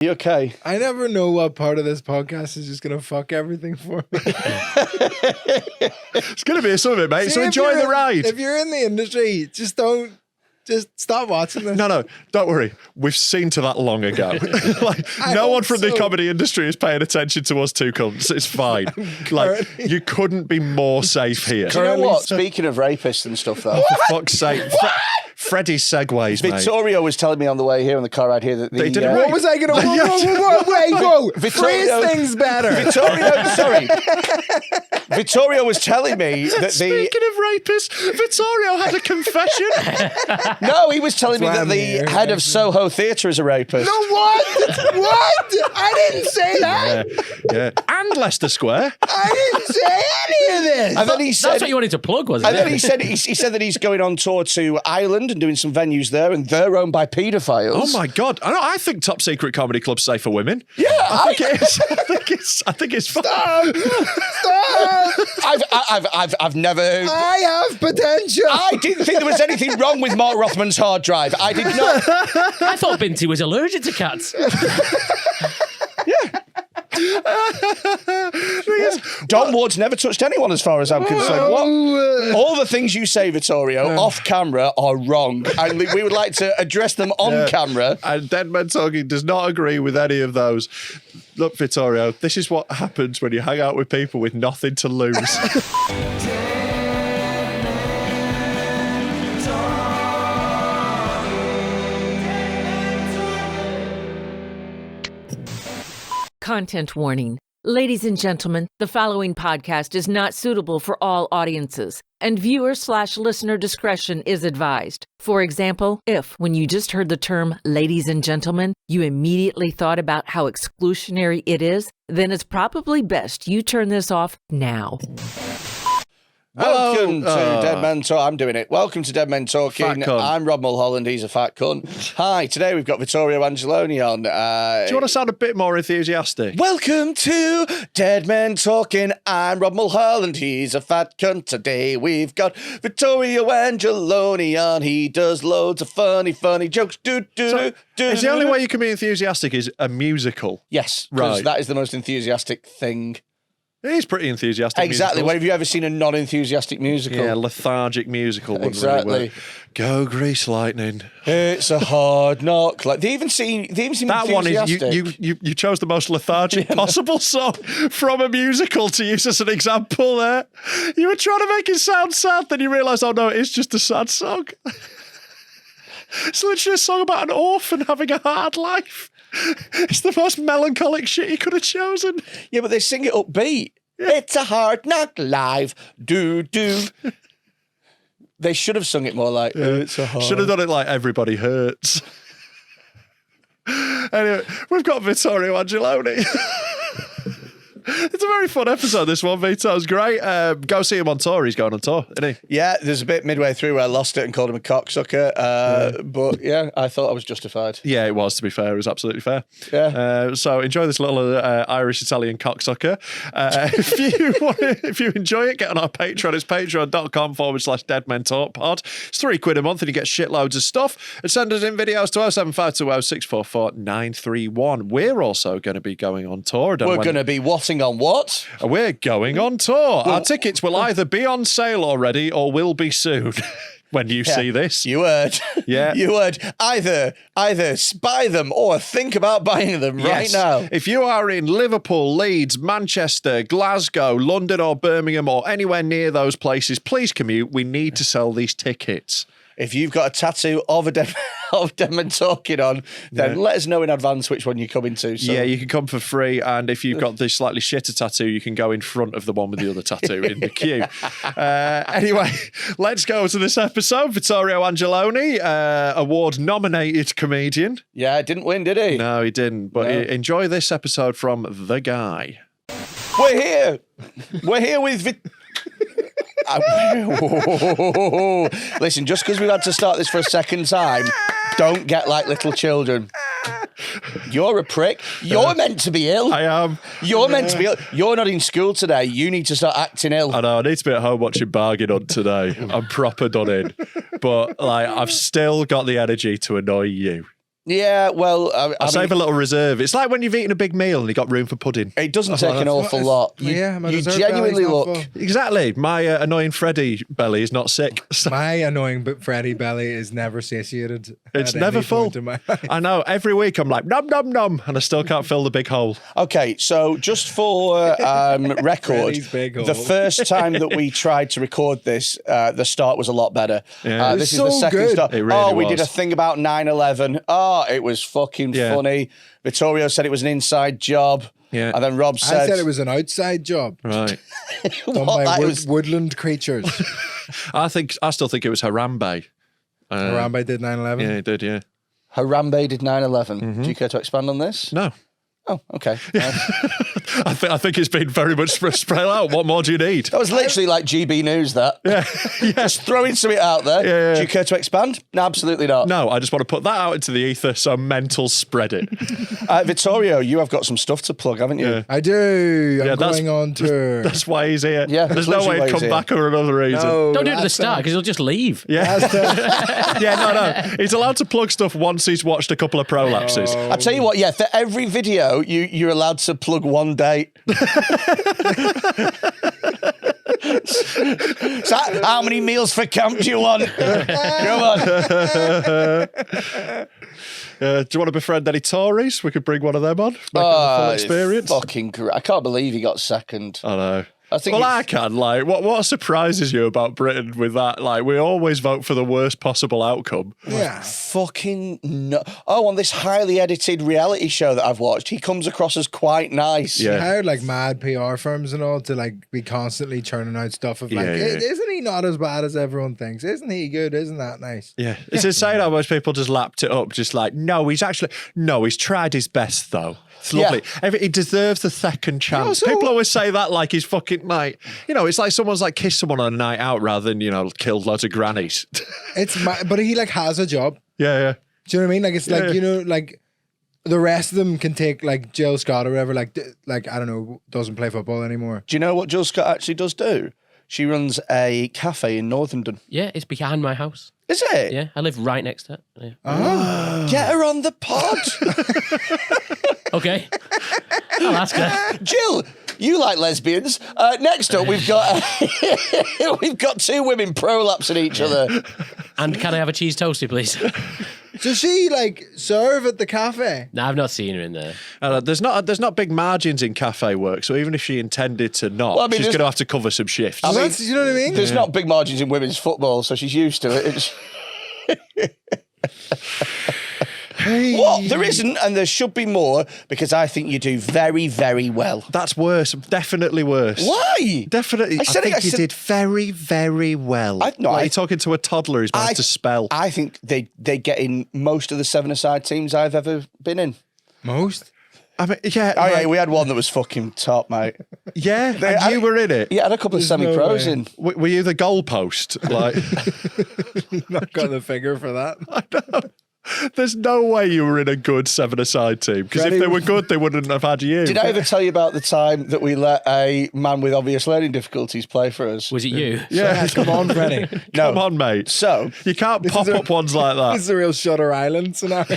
You okay? I never know what part of this podcast is just going to fuck everything for me. It's going to be some of it, mate. See, so enjoy the ride. If you're in the industry, just stop watching this. No, don't worry. We've seen to that long ago. No one from the comedy industry is paying attention to us two cunts. It's fine. You couldn't be more safe here. Do you know what? Speaking of rapists and stuff, though. For fuck's sake. Freddie's segues, mate. Vittorio was telling me on the way here, on the car ride here, that They did it What was I going to... Whoa. Phrase things better. Vittorio was telling me that Speaking of rapists, Vittorio had a confession. No, he was telling me that the head of Soho Theatre is a rapist. No, what? What? I didn't say that. Yeah. And Leicester Square. I didn't say any of this. And then he said... That's what you wanted to plug, wasn't And it? then he said that he's going on tour to Ireland and doing some venues there, and they're owned by paedophiles. Oh my God! I think Top Secret Comedy Club's safe for women. Yeah, I think it's fun. Stop. I've never. I have potential. I didn't think there was anything wrong with Mark Rothman's hard drive. I did not. I thought Binty was allergic to cats. Don Ward's never touched anyone as far as I'm concerned. What? All the things you say, Vittorio, off camera are wrong. And we would like to address them on camera. And Dead Man Talking does not agree with any of those. Look, Vittorio, this is what happens when you hang out with people with nothing to lose. Content warning. Ladies and gentlemen, the following podcast is not suitable for all audiences, and viewer/listener discretion is advised. For example, if, when you just heard the term ladies and gentlemen, you immediately thought about how exclusionary it is, then it's probably best you turn this off now. Welcome to Dead Men Talking. I'm doing it. Welcome to Dead Men Talking. I'm Rob Mulholland. He's a fat cunt. Hi, today we've got Vittorio Angelone on. Do you want to sound a bit more enthusiastic? Welcome to Dead Men Talking. I'm Rob Mulholland. He's a fat cunt. Today we've got Vittorio Angelone on. He does loads of funny jokes. It's the only way you can be enthusiastic is a musical. Yes, because right. that is the most enthusiastic thing. It is pretty enthusiastic. Exactly. Musicals. When have you ever seen a non-enthusiastic musical? Yeah, lethargic musical. Exactly. Really Go Grease Lightning. It's a hard knock. Like they even seem that one is you chose the most lethargic possible song from a musical to use as an example. There, you were trying to make it sound sad, then you realised, oh no, it is just a sad song. It's literally a song about an orphan having a hard life. It's the most melancholic shit you could have chosen. Yeah, but they sing it upbeat. Yeah. It's a hard knock live. Do. They should have sung it more like, it's a hard... Should have done it like Everybody Hurts. Anyway, we've got Vittorio Angelone. It's a very fun episode, this one. Vito's great. Go see him on tour. He's going on tour, isn't he? Yeah, there's a bit midway through where I lost it and called him a cocksucker. But yeah, I thought I was justified. Yeah, it was, to be fair. It was absolutely fair. Yeah. So enjoy this little Irish-Italian cocksucker. If you enjoy it, get on our Patreon. It's patreon.com/deadmentalkpod. It's £3 a month and you get shitloads of stuff. And send us in videos to 07520 644 931. We're also going to be going on tour. We're going to be watting on what? We're going on tour. Our tickets will either be on sale already or will be soon. When you see this. You heard. Yeah. You heard. Either buy them or think about buying them right now. If you are in Liverpool, Leeds, Manchester, Glasgow, London or Birmingham or anywhere near those places, please commute. We need to sell these tickets. If you've got a tattoo of a Dead Men Talking on, then let us know in advance which one you're coming to. So. Yeah, you can come for free. And if you've got the slightly shitter tattoo, you can go in front of the one with the other tattoo in the queue. Anyway, let's go to this episode. Vittorio Angelone, award-nominated comedian. Yeah, didn't win, did he? No, he didn't. But enjoy this episode from The Guy. We're here. We're here with... Listen, just because we've had to start this for a second time, don't get like little children. You're a prick. You're meant to be ill. I am. You're meant to be ill. You're not in school today. You need to start acting ill. I know. I need to be at home watching Bargain Hunt today. I'm proper done in. But like, I've still got the energy to annoy you. Yeah, well, I'll save a little reserve. It's like when you've eaten a big meal and you've got room for pudding. It doesn't take an awful lot. My You dessert genuinely belly's not look. full. Exactly. My annoying Freddy belly is not sick. So My annoying Freddy belly is never satiated. it's at never any full. point in my life. I know. Every week I'm like, nom, nom, nom, and I still can't fill the big hole. Okay, so just for record, Freddy's big hole. the first time that we tried to record this, the start was a lot better. Yeah. This It is was the so second good. start. It really we did a was. thing about 9/11. Oh, it was fucking Yeah. funny. Vittorio said it was an inside job. Yeah. And then Rob I said, said it was an outside job Right. done What? by That was- woodland creatures. I still think it was Harambe. Harambe did 9/11. Yeah, he did, yeah. Harambe did 9/11. Mm-hmm. Do you care to expand on this? No. Oh, okay. I think it's been very much spread out. What more do you need? That was literally like GB News, that. Yeah. Just throwing something out there. Yeah. Do you care to expand? No, absolutely not. No, I just want to put that out into the ether so mental spread it. Vittorio, you have got some stuff to plug, haven't you? Yeah. I do. Yeah, I'm going on tour. That's why he's here. Yeah, There's that's no way literally he'd why come he's back for another reason. No, Don't do it at the last start time- because he'll just leave. Yeah. last time- Yeah, no. He's allowed to plug stuff once he's watched a couple of prolapses. I tell you what, yeah, for every video, you're allowed to plug one date. So how many meals for camp do you want? Come on. Do you want to befriend any Tories? We could bring one of them on. Make it a full experience. Fucking great. I can't believe he got second. I know. I think Well, it's- I can. Like, what surprises you about Britain with that? Like, we always vote for the worst possible outcome. Yeah. Fucking no. Oh, on this highly edited reality show that I've watched, he comes across as quite nice. Yeah. They hired like mad PR firms and all to like be constantly churning out stuff of like, Yeah, yeah. Isn't he not as bad as everyone thinks? Isn't he good? Isn't that nice? Yeah. It's insane how most people just lapped it up. Just like, he's tried his best, though. It's lovely. He deserves the second chance. People always say that like he's fucking, like, it's like someone's like kissed someone on a night out rather than, killed loads of grannies. But he like has a job. Yeah. Do you know what I mean? Like it's like like the rest of them can take like Jill Scott or whatever. Like I don't know, doesn't play football anymore. Do you know what Jill Scott actually does do? She runs a cafe in Northern. Yeah, it's behind my house. Is it? Yeah, I live right next to it. Yeah. Get her on the pod. Okay. I'll ask her. Jill, you like lesbians. Next up, we've got we've got two women prolapsing each other. And can I have a cheese toasty, please? Does she like serve at the cafe? No, I've not seen her in there. There's not big margins in cafe work, so even if she intended to not, Well, I mean, she's there's- going to have to cover some shifts. So that's, you know what I mean? There's not big margins in women's football, so she's used to it. What? There isn't, and there should be more, because I think you do very, very well. That's worse. Definitely worse. Why? Definitely. I said it- think I you said- did very, very well. No, like you're talking to a toddler who's managed to spell. I think they get in most of the seven-a-side teams I've ever been in. Most. I mean, yeah. Oh, yeah, like- we had one that was fucking top, mate. yeah. And I- you were in it. Yeah, I had a couple of There's no semi-pros way. in. Were you the goalpost? Like, Not got the figure for that. there's no way you were in a good seven-a-side team, because if Freddie- they were good, they wouldn't have had you. Did I ever tell you about the time that we let a man with obvious learning difficulties play for us? Was it you? Yeah. Come on, Freddie. Come on, mate. So, You can't pop up ones like that. This is a real Shutter Island scenario.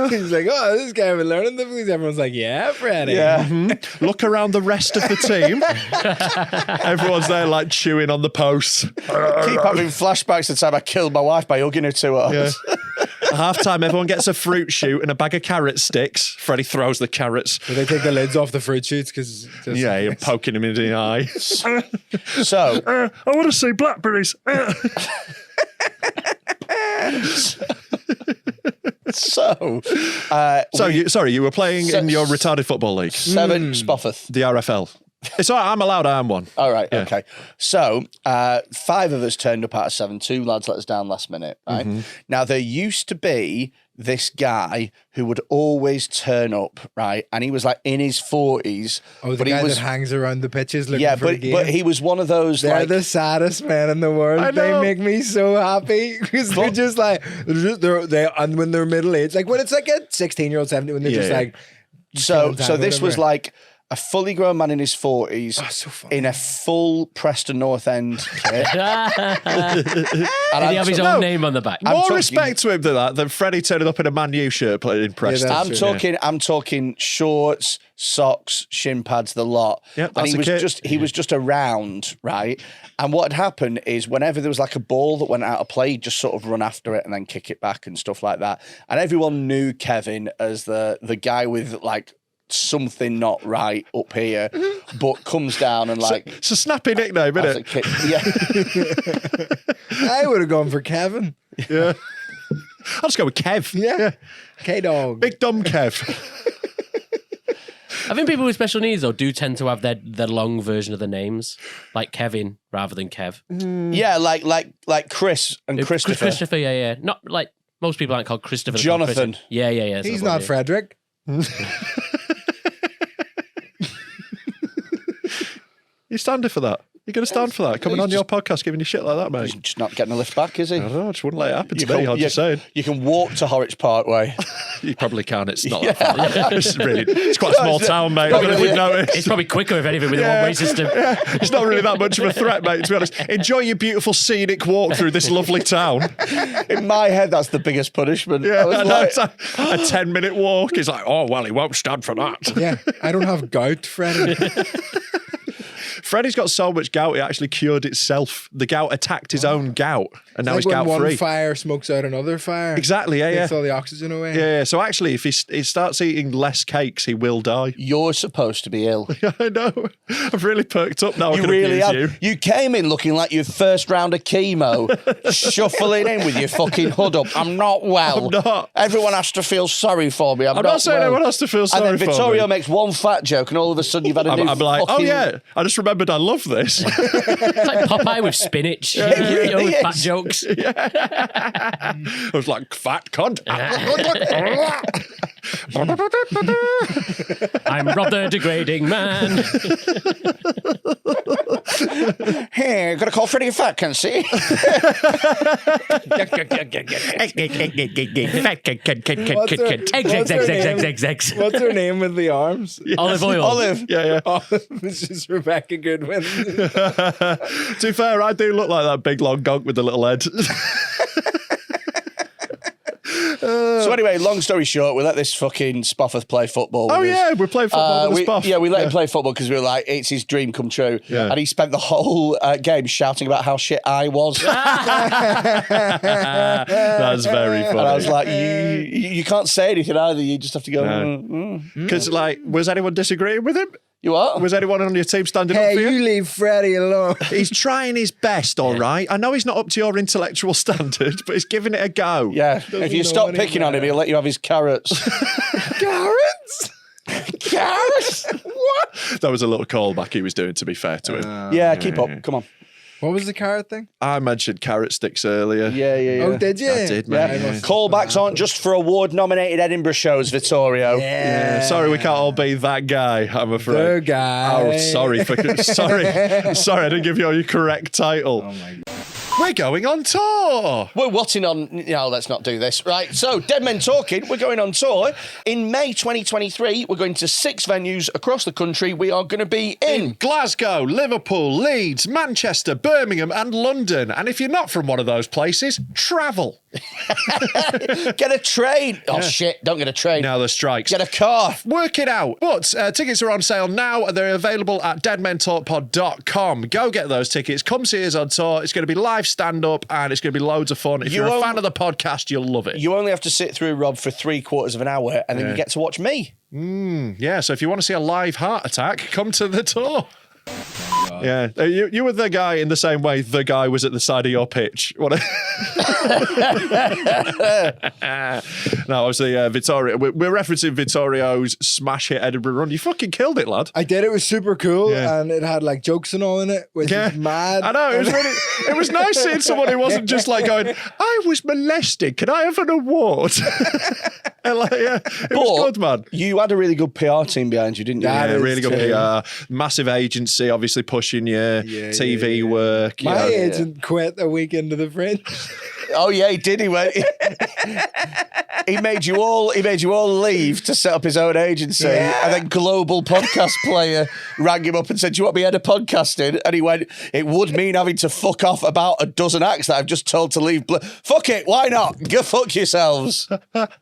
He's like, oh, this guy with learning difficulties. Everyone's like, yeah, Freddie. yeah. Look around the rest of the team. Everyone's there like chewing on the posts. Keep having flashbacks to the time I killed my wife by hugging her too hard. Yeah. At half time, everyone gets a fruit shoot and a bag of carrot sticks. Freddie throws the carrots. But they take the lids off the fruit shoots because Yeah, you're poking him in the eye. So, I want to see blackberries. so, You were playing in your retarded football league, seven Spofford. the RFL. It's all right, I'm allowed, I am one. All right, okay. So, 5 of us turned up out of 7. 2 lads let us down last minute, right? Now, there used to be this guy who would always turn up, right? And he was like in his 40s. Oh, the but guy he was, that hangs around the pitches looking yeah, for a game. but he was one of those They're like... the saddest men in the world. I They know. make me so happy because they're just like and when they're middle aged, like when it's like a 16-year-old, 17, when they're just Yeah. like. So killing time or this was whatever. like a fully grown man in his 40s so funny. in a full Preston North End kit. Did he have his own name on the back? More respect to him than Freddie turning up in a Man U shirt playing in Preston. I'm talking shorts, socks, shin pads, the lot. Yep, and that's he was just around, right? And what had happened is whenever there was like a ball that went out of play, he'd just sort of run after it and then kick it back and stuff like that. And everyone knew Kevin as the guy with like something not right up here, but comes down and like... It's a snappy nickname, isn't it? Yeah. I would have gone for Kevin. Yeah. I'll just go with Kev. Yeah. K-Dog. Big dumb Kev. I think people with special needs, though, do tend to have their long version of the names, like Kevin rather than Kev. Yeah, like Chris and Christopher. Christopher, yeah. Not like most people aren't called Christopher. Jonathan. Yeah. He's not Frederick. You standing for that? You're going to stand for that? Coming on your podcast giving you shit like that, mate? He's just not getting a lift back, is he? I don't know, I just wouldn't let it happen to me, I'm just saying. You can walk to Horwich Parkway. You probably can, it's not that far. It's quite a small town, mate. I don't know if you've noticed. It's probably quicker, if anything, with a one-way system. It's not really that much of a threat, mate, to be honest. Enjoy your beautiful scenic walk through this lovely town. In my head, that's the biggest punishment. Yeah, I know, like, it's a 10-minute walk. He's like, oh, well, he won't stand for that. Yeah, I don't have gout, Freddie. Freddie's got so much gout, it actually cured itself. The gout attacked his own gout, and now Like he's when one gout-free. fire smokes out another fire. Exactly, yeah. Takes all the oxygen away. Yeah, so actually, if he starts eating less cakes, he will die. you're supposed to be ill. I know. I've really perked up now. I You can really abuse have. You came in looking like your first round of chemo, shuffling in with your fucking hood up. I'm not well. I'm not. Everyone has to feel sorry for me. I'm not saying well. everyone has to feel sorry and then for Vittorio me. makes one fat joke, and all of a sudden you've had a new I'm like, fucking... oh yeah, I just remembered I love this. It's like Popeye with spinach. With fat jokes. I was like, fat cunt. I'm Rob the Degrading Man. Hey, gotta call Freddy a fat cunt, see? Eggs. What's her name with the arms? Olive oil. Olive. Yeah. It's just Rebecca Goodwin. To be fair, I do look like that big long gonk with the little head. So anyway, long story short, we let this fucking Spofford play football. Oh with us. yeah, we're playing football with the Spoff. Yeah, we let him play football because we were like, it's his dream come true. Yeah. And he spent the whole game shouting about how shit I was. That's very funny. And I was like, you can't say anything either. You just have to go, Because, like, was anyone disagreeing with him? You what? Was anyone on your team standing up Hey, for you? you leave Freddie alone. He's trying his best, all right. I know he's not up to your intellectual standard, but he's giving it a go. Yeah. If you know stop any picking on him, better. he'll let you have his carrots. Carrots? Carrots? What? That was a little callback he was doing, to be fair to him. Yeah, keep up. Come on. What was the carrot thing? I mentioned carrot sticks earlier. Yeah. Oh, did you? I did, Yeah. mate. Yeah. Callbacks aren't just for award-nominated Edinburgh shows, Vittorio. Yeah, sorry, we can't all be that guy, I'm afraid. The guy. Oh, sorry. Sorry, I didn't give you your correct title. Oh my God. We're going on tour. We're watching on... No, let's not do this. Right, so Dead Men Talking, we're going on tour. In May 2023, we're going to 6 venues across the country. We are going to be in... Glasgow, Liverpool, Leeds, Manchester, Birmingham, and London. And if you're not from one of those places, travel. Get a train. Oh, shit, don't get a train. Now the strikes. Get a car. Work it out. But tickets are on sale now. They're available at deadmentalkpod.com. Go get those tickets. Come see us on tour. It's going to be live stand-up and it's going to be loads of fun. If you're a fan of the podcast, you'll love it. You only have to sit through Rob for 3/4 of an hour and then you get to watch me. Yeah, so if you want to see a live heart attack, come to the tour. Yeah, you were the guy in the same way the guy was at the side of your pitch. No, obviously, Vittorio. We're referencing Vittorio's smash hit Edinburgh run. You fucking killed it, lad. I did. It was super cool, Yeah. and it had like jokes and all in it, which is mad. I know, it was nice seeing someone who wasn't just like going, I was molested, can I have an award? And like, yeah, it was good, man. You had a really good PR team behind you, didn't you? Yeah, is really good true. PR. Massive agency, obviously pushing your TV work. you My know. agent quit a week into the Fringe. Oh, yeah, he did. He went. he he made you all leave to set up his own agency, and then Global Podcast Player rang him up and said, "Do you want me head of podcasting?" And he went, "It would mean having to fuck off about a dozen acts that I've just told to leave. Fuck it, why not? Go fuck yourselves."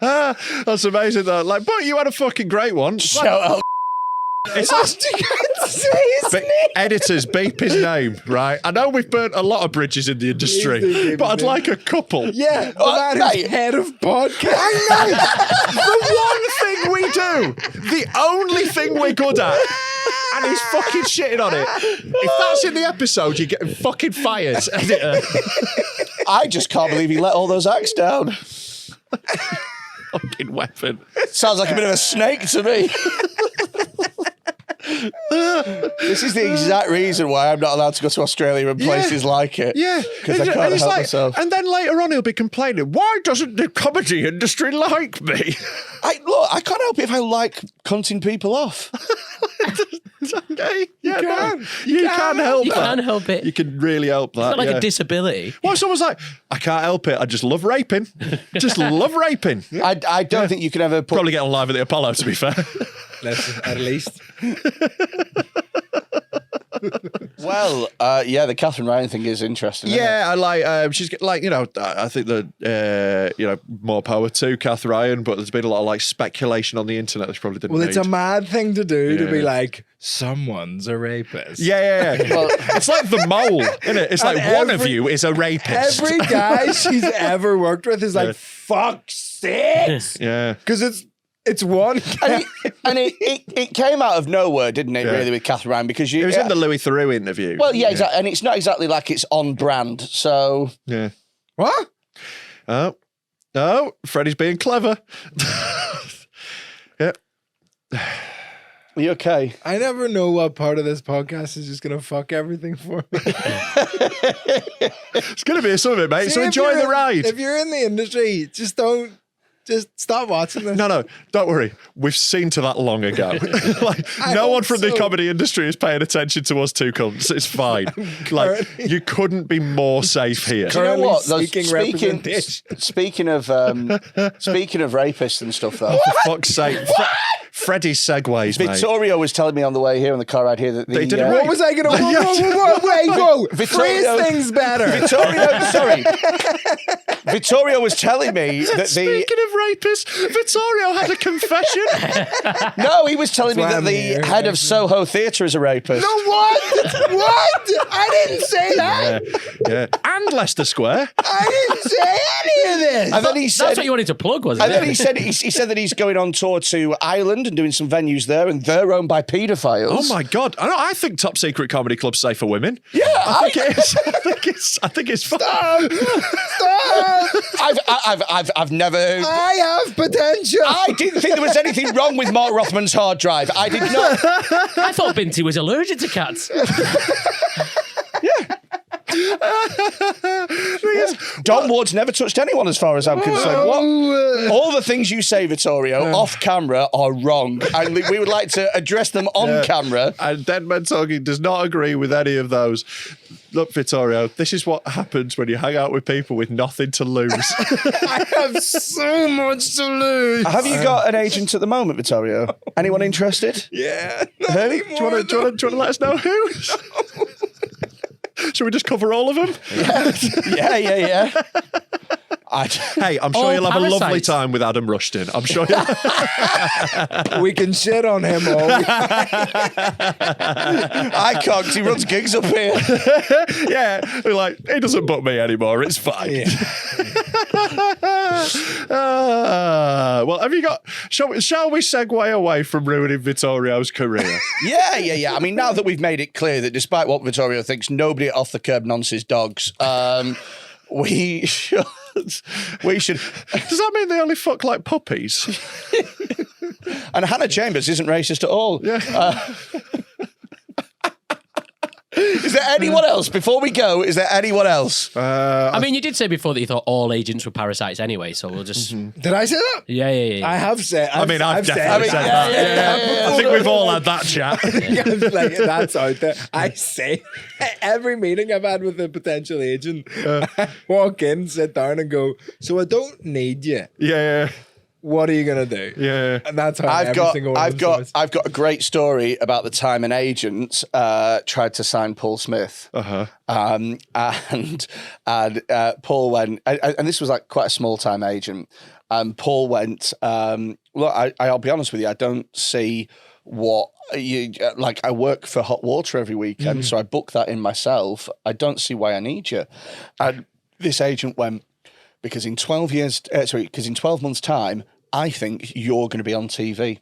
That's amazing though. Like, but you had a fucking great one. Shout out. It's editors, beep his name, right? I know we've burnt a lot of bridges in the industry, but I'd like a couple. Yeah, the man who's head of podcast. The one thing we do, the only thing we're good at, and he's fucking shitting on it. If that's in the episode, you're getting fucking fired, editor. I just can't believe he let all those acts down. Fucking weapon. Sounds like a bit of a snake to me. This is the exact reason why I'm not allowed to go to Australia and places like it. Yeah. Because I can't help myself. And then later on he'll be complaining, why doesn't the comedy industry like me? I can't help it if I like cunting people off. Okay. Yeah, You can. You can help You that. can help it. You can really help that. It's not like yeah. a disability. Well, someone's like, I can't help it. I just love raping. Just love raping. I don't think you can ever put... Probably get on live at the Apollo, to be fair. Listen, at least. Well, the Catherine Ryan thing is interesting. Isn't it? Yeah, I like. She's like, I think that more power to Kath Ryan, but there's been a lot of like speculation on the internet that she probably didn't. Well, it's need. a mad thing to do to be Yeah. like, someone's a rapist. Yeah. Well, it's like the mole, isn't it? It's like one of you is a rapist. Every guy she's ever worked with is like, fuck's sakes. Yeah. Because it's one guy. And it came out of nowhere, didn't it, Yeah. really, with Catherine Ryan? Because It was in the Louis Theroux interview. Well, yeah, exactly. And it's not exactly like it's on brand, so... Yeah. What? Oh, Freddie's being clever. Yeah. Are you okay? I never know what part of this podcast is just going to fuck everything for me. It's going to be some of it, mate. So See, if enjoy you're the in- ride. If you're in the industry, just stop watching this. No, don't worry. We've seen to that long ago. Like, I no one hope from the so. comedy industry is paying attention to us two cunts. It's fine. Like, you couldn't be more safe here. Do you know Currently what? Those- seeking representation. speaking of rapists and stuff, though, For fuck's sake. Freddie's segues, mate. Vittorio was telling me on the way here on the car ride here that They did it the, right. What was I going to... Whoa. Vittorio- Phrase things better. Vittorio was telling me that Speaking of rapists, Vittorio had a confession. he was telling me That's why that I'm the here. head of Soho Theatre is a rapist. No, what? What? I didn't say that. Yeah. And Leicester Square. I didn't say any of this. And then he said, That's what you wanted to plug, wasn't and it? then he said that he's going on tour to Ireland and doing some venues there, and they're owned by paedophiles. Oh my God. I think Top Secret Comedy Club's safe for women. Yeah, I think it is. I think it's fun. Stop. I've never. I have potential. I didn't think there was anything wrong with Mark Rothman's hard drive. I did not. I thought Binty was allergic to cats. Don Ward's never touched anyone as far as I'm concerned. What? All the things you say, Vittorio, off camera are wrong. And we would like to address them on camera. And Dead Man Talking does not agree with any of those. Look, Vittorio, this is what happens when you hang out with people with nothing to lose. I have so much to lose. Have you got an agent at the moment, Vittorio? Anyone interested? Yeah. Who? Do you want to let us know who? Should we just cover all of them? Yeah. Hey, I'm sure All you'll have a lovely parasites. time with Adam Rushton. I'm sure you'll... We can shit on him all. I can't 'cause he runs gigs up here. Yeah, we're like, he doesn't book me anymore. It's fine. Well, have you got... Shall we segue away from ruining Vittorio's career? Yeah. I mean, now that we've made it clear that despite what Vittorio thinks, nobody at Off the Curb nonces dogs, we should... Does that mean they only fuck like puppies? And Hannah Chambers isn't racist at all. Yeah. Is there anyone else? Before we go, is there anyone else? I mean, you did say before that you thought all agents were parasites anyway, so we'll just... Did I say that? Yeah. I have said. I've definitely said that. Yeah. I think we've all had that chat. Like, that's out there. I say every meeting I've had with a potential agent, I walk in, sit down, and go, "So I don't need you." Yeah. what are you gonna do? Yeah. And that's how I've got a great story about the time an agent tried to sign Paul Smith. And Paul went, and this was like quite a small time agent. And Paul went, look, I'll be honest with you, I don't see what you like. I work for Hot Water every weekend, so I book that in myself. I don't see why I need you. And this agent went, because in 12 months' time, I think you're going to be on TV.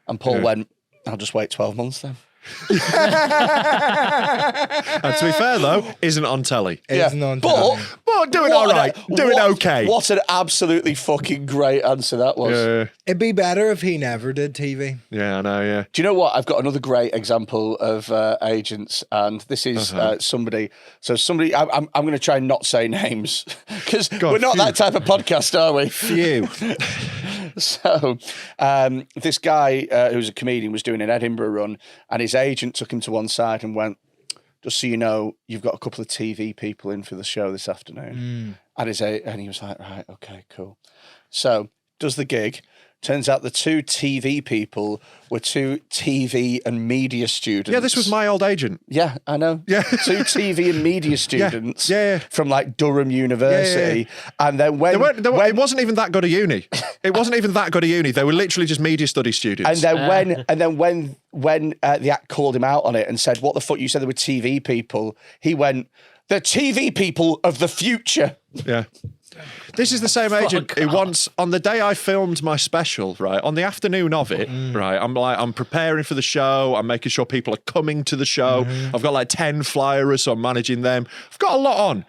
And Paul went, I'll just wait 12 months then. And to be fair, though, isn't on telly. Isn't on telly. But doing all right. Doing okay. What an absolutely fucking great answer that was. Yeah. It'd be better if he never did TV. Yeah, I know, yeah. Do you know what? I've got another great example of agents, and this is somebody. So somebody, I'm going to try and not say names, because we're not that type of podcast, are we? Phew. So this guy who's a comedian was doing an Edinburgh run, and his agent took him to one side and went, just so you know, you've got a couple of TV people in for the show this afternoon. And he was like, right, okay, cool. So does the gig. Turns out the two TV people were two TV and media students. Yeah, this was my old agent. Yeah, I know. Yeah. Two TV and media students Yeah. from like Durham University. Yeah. And then it wasn't even that good a uni. It wasn't even that good a uni. They were literally just media studies students. And then when the act called him out on it and said, what the fuck, you said they were TV people, he went, they're TV people of the future. Yeah. This is the same agent who once, on the day I filmed my special, right, on the afternoon of it, right, I'm preparing for the show, I'm making sure people are coming to the show, I've got like 10 flyers, so I'm managing them, I've got a lot on.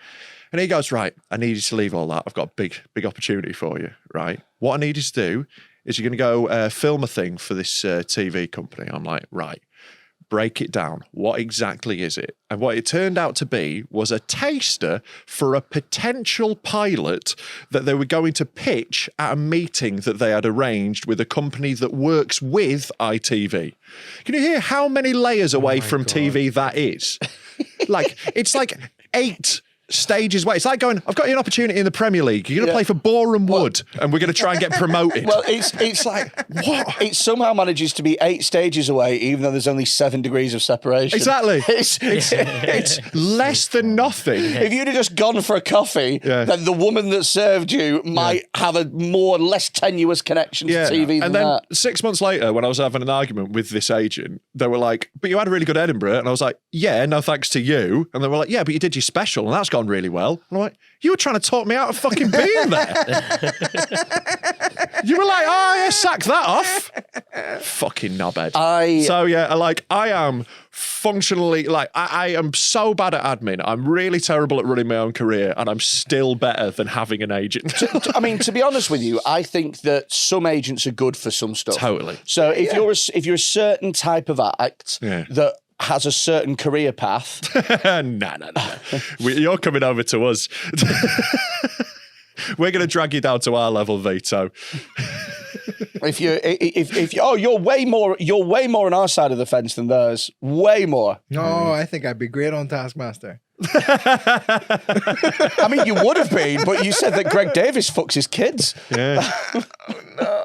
And he goes, right, I need you to leave all that, I've got a big opportunity for you, right? What I need you to do is you're going to go film a thing for this TV company. I'm like, right. Break it down. What exactly is it? And what it turned out to be was a taster for a potential pilot that they were going to pitch at a meeting that they had arranged with a company that works with ITV. Can you hear how many layers away from TV that is? It's like 8 stages away. It's like going, I've got you an opportunity in the Premier League. You're going to play for Boreham Wood and we're going to try and get promoted. Well, it's like, what? It somehow manages to be 8 stages away, even though there's only 7 degrees of separation. Exactly. It's less than nothing. If you'd have just gone for a coffee, then the woman that served you might have a less tenuous connection to TV than that. And then 6 months later, when I was having an argument with this agent, they were like, but you had a really good Edinburgh. And I was like, yeah, no thanks to you. And they were like, yeah, but you did your special and that's gone really well. And I'm like, you were trying to talk me out of fucking being there. You were like, oh yeah, sack that off. Fucking knobhead. I am functionally, I am so bad at admin. I'm really terrible at running my own career and I'm still better than having an agent. I mean, to be honest with you, I think that some agents are good for some stuff. Totally. So if you're a certain type of act that has a certain career path. No. You're coming over to us. We're going to drag you down to our level, Vito. You're way more on our side of the fence than theirs. Way more. No, I think I'd be great on Taskmaster. I mean, you would have been, but you said that Greg Davis fucks his kids. Yeah. Oh no.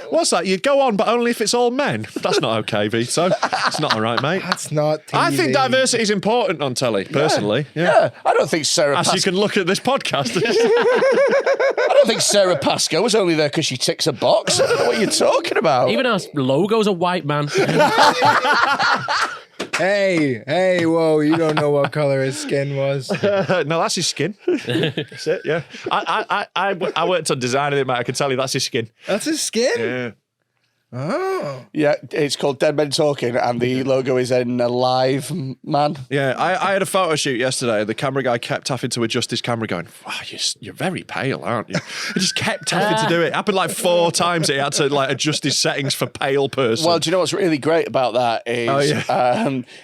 What's that? You'd go on, but only if it's all men. That's not okay, Vito. It's not all right, mate. That's not TV. I think diversity is important on telly, personally. Yeah. I don't think Sarah As you can look at this podcast. I don't think Sarah Pascoe was only there because she ticks a box. I don't know what you're talking about. Even our logo's a white man. Hey, whoa, you don't know what colour his skin was. No, that's his skin. That's it, yeah. I worked on designing it, mate. I can tell you that's his skin. That's his skin? Yeah. Oh. Yeah, it's called Dead Men Talking, and the logo is in a live man. Yeah, I had a photo shoot yesterday. The camera guy kept having to adjust his camera going, wow, you're very pale, aren't you? He just kept having to do it. It happened like 4 times. He had to adjust his settings for pale person. Well, do you know what's really great about that is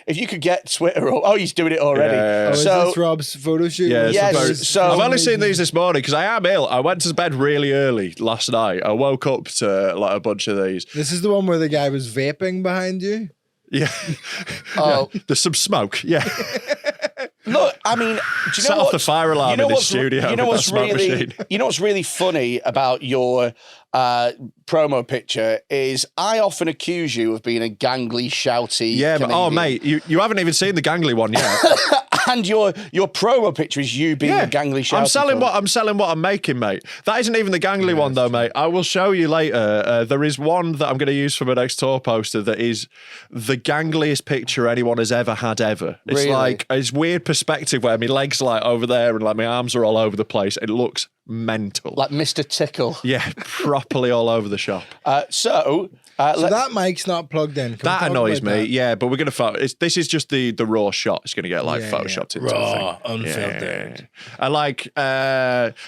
if you could get Twitter up. Oh, he's doing it already. Yeah. Is this Rob's photo shoot? Yeah, yes. So I've only seen these this morning because I am ill. I went to bed really early last night. I woke up to a bunch of these. This is the one where the guy was vaping behind you? Yeah. Oh. There's some smoke. Yeah. Look, I mean, do you Set know off the fire alarm in this studio. You know with what's that smoke really, machine. you know what's really funny about your promo picture is I often accuse you of being a gangly, shouty. Yeah, but comedian. mate, you haven't even seen the gangly one yet. And your promo picture is you being a gangly, shouty. I'm selling what I'm making, mate. That isn't even the gangly one though, mate. I will show you later. There is one that I'm going to use for my next tour poster that is the gangliest picture anyone has ever had ever. It's Really? like it's weird perspective where my legs are like over there and like my arms are all over the place. It looks mental. Like Mr. Tickle. Yeah, properly all over the shop. So that mic's not plugged in. Can we That talk annoys about me. that? Yeah, but we're gonna. This is just the raw shot. It's gonna get like Yeah, photoshopped into Raw, the thing. unfiltered. I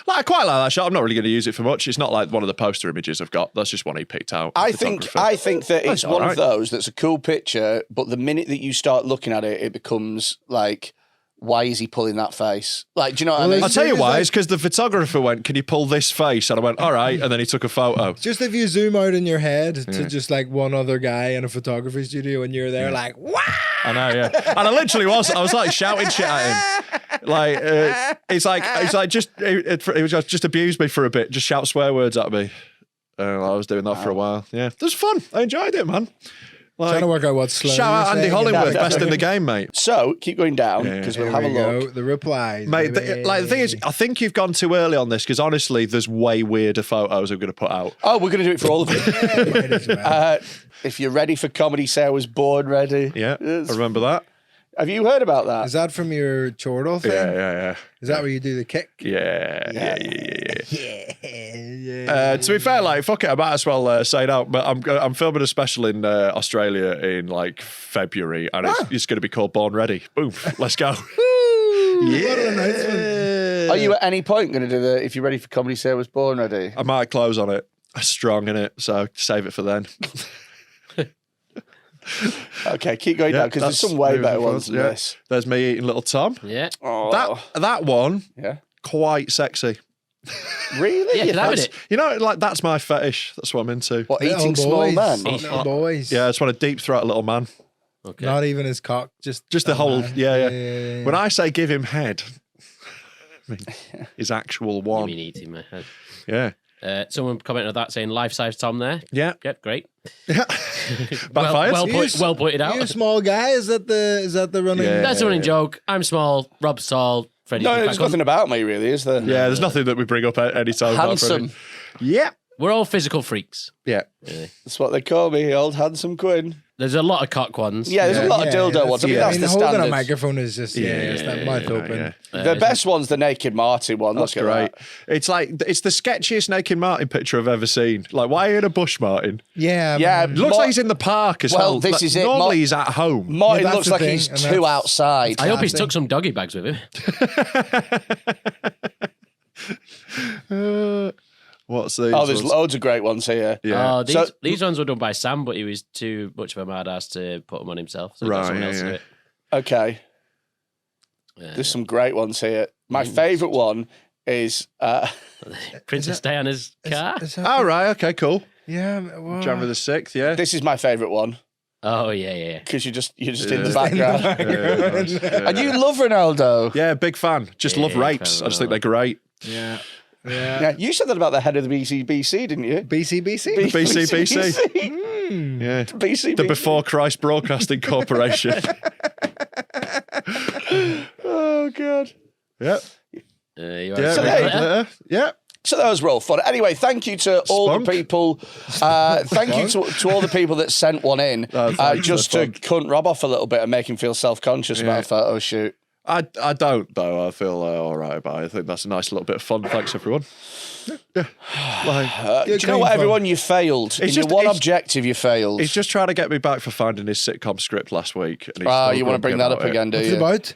I quite like that shot. I'm not really gonna use it for much. It's not like one of the poster images I've got. That's just one he picked out. I think that it's all one right. of those that's a cool picture, but the minute that you start looking at it, it becomes like, why is he pulling that face? Like, do you know what I mean? I'll tell you It's why. like- It's because the photographer went, "Can you pull this face?" And I went, "All right." And then he took a photo. Just if you zoom out in your head to just like one other guy in a photography studio and you're there like, wow! I know, yeah. And I literally was. I was like shouting shit at him. Like it's like just it was just abused me for a bit. Just shout swear words at me. I was doing that for a while. Yeah, it was fun. I enjoyed it, man. Like, Trying to work out what slur shout you're out Andy saying. Hollingworth, Yeah, best in the game, mate. So keep going down because we'll Here have a we go. look. The replies. Mate, baby. the thing is, I think you've gone too early on this because honestly, there's way weirder photos I'm going to put out. Oh, we're going to do it for all of it. Yeah, might as well. If you're ready for comedy, say I was born ready. Yeah, Yes. I remember that. Have you heard about that? Is that from your chortle thing? Yeah. Is that where you do the kick? Yeah. Yeah. To be fair, like fuck it, I might as well say it out. But I'm filming a special in Australia in like February, and it's going to be called Born Ready. Boom, let's go. What an announcement. Are you at any point going to do the if you're ready for comedy, say I was born ready? I might close on it. Strong in it, so save it for then. Okay, keep going down because there's some way better ones than this. There's me eating Little Tom. Yeah. Oh, That one, yeah. quite sexy. Really? Yeah, You can I have think- it? You know, like that's my fetish. That's what I'm into. What, Little eating small boys. men? Little boys. Yeah, I just want to deep throat a little man. Okay. Not even his cock. Just Just the whole, man. yeah. When I say give him head, I mean, his actual You one. mean eating my head. Yeah. Someone commented on that saying life-size Tom there. Yeah. Yep, great. Backfired? Well pointed out. You a small guy? Is that the running? Yeah. That's a running joke. I'm small. Rob's tall. Freddie. No, there's nothing about me really, is there? Yeah, there's nothing that we bring up any time. about Handsome. Freddie. Yeah. We're all physical freaks. Yeah. That's what they call me, old handsome Quinn. There's a lot of cock ones. Yeah, there's a lot of dildo ones. I mean, that's the holding a standard. microphone is just it's that mouth open. The best one's the Naked Marty one. That's Look at great. that. It's like it's the sketchiest Naked Martin picture I've ever seen. Like, why are you in a bush, Martin? Yeah, Yeah, man. Looks like he's in the park as Well, hell. this Like, is it. Normally he's at home. Martin that's looks the like thing, he's and too that's- outside. I hope he's Classic. took some doggy bags with him. What's these? Oh, there's ones? loads of great ones here. Yeah. Oh, these, So- these ones were done by Sam, but he was too much of a mad ass to put them on himself. So he got Right, someone yeah, else to yeah. do it. Okay, there's some great ones here. My favourite one is Princess Diana's car. Is that- Oh, right. Okay, cool. yeah. What? January the 6th, yeah. this is my favourite one Oh, yeah. because you're just in the Yeah. background. Yeah, nice. Yeah. And you love Ronaldo. Yeah, big fan. Just love Yeah, rapes. fan I just think of they're great. Yeah. Yeah, you said that about the head of the BCBC, didn't you? BCBC. BCBC. Yeah. BCBC. The Before Christ Broadcasting Corporation. Oh god. Yep. You Yeah. So right. there- Yeah. So that was real fun. Anyway, thank you to all Spunk. the people. Thank you to all the people that sent one in, thanks, just to Spunk. cunt Rob off a little bit and make him feel self-conscious about a photo shoot. I don't, though. I feel all right about it. I think that's a nice little bit of fun. Thanks, everyone. Yeah. Like, Do you know what, everyone? You failed. In just- your one it's- objective, you failed. he's just trying to get me back for finding his sitcom script last week. And he's Ah, still you want to bring that grumpy up about again, do What's it you? about?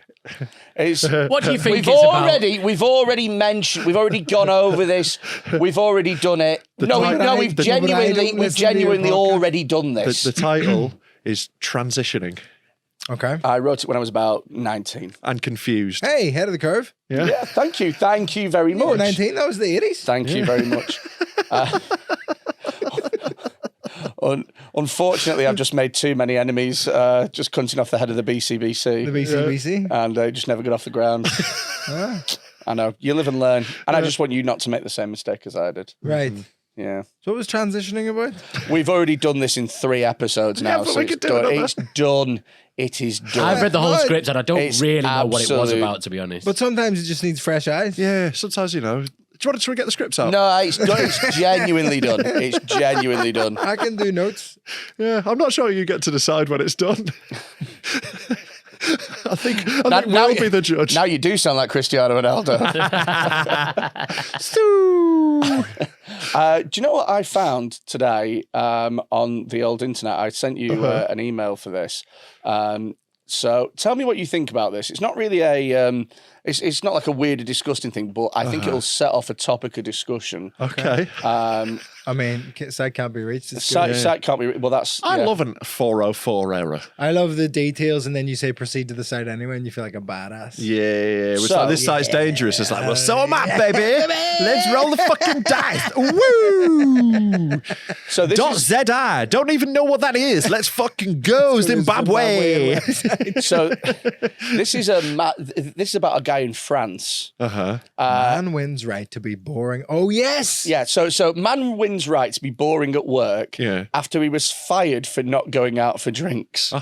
It's, What do you think we've it's already mentioned, we've already gone over this, we've already done it. No, we've but I don't genuinely listen to your podcast. already done this. The title is Transitioning Okay. I wrote it when I was about 19. and Confused. Hey, head of the curve. Yeah. Yeah, thank you very You were much. 19. That was the 80s. Thank you very much. Unfortunately, I've just made too many enemies just cunting off the head of the BCBC. The BCBC? And just never got off the ground. I know. You live and learn. And I just want you not to make the same mistake as I did. Right. Yeah. So what was transitioning about? We've already done this in 3 episodes now. but So we it's could do done. another. It's done. It is done. I've read the whole No, script and I don't it's really know what it was absolute- about, to be honest. But sometimes it just needs fresh eyes. Yeah, sometimes, you know. Do you want to get the scripts out? No, it's done. It's genuinely done. It's genuinely done. I can do notes. Yeah, I'm not sure you get to decide when it's done. I think Now we'll be the judge. Now you do sound like Cristiano Ronaldo. Do you know what I found today on the old internet? I sent you an email for this. So tell me what you think about this. It's not really a... It's not like a weird or disgusting thing, but I think it'll set off a topic of discussion. Okay. I mean, site can't be reached. It's Site, good. site can't be... Well, that's... I yeah. love an 404 error. I love the details, and then you say proceed to the site anyway, and you feel like a badass. Yeah, it was So- like, this site's dangerous. It's like, well, so am I, baby. Let's roll the fucking dice. Woo! So this is... .zi. Don't even know what that is. Let's fucking go, Zimbabwe. So this is this is about a guy in France. Man wins right to be boring. Oh, yes! Yeah, so man wins right to be boring at work after he was fired for not going out for drinks.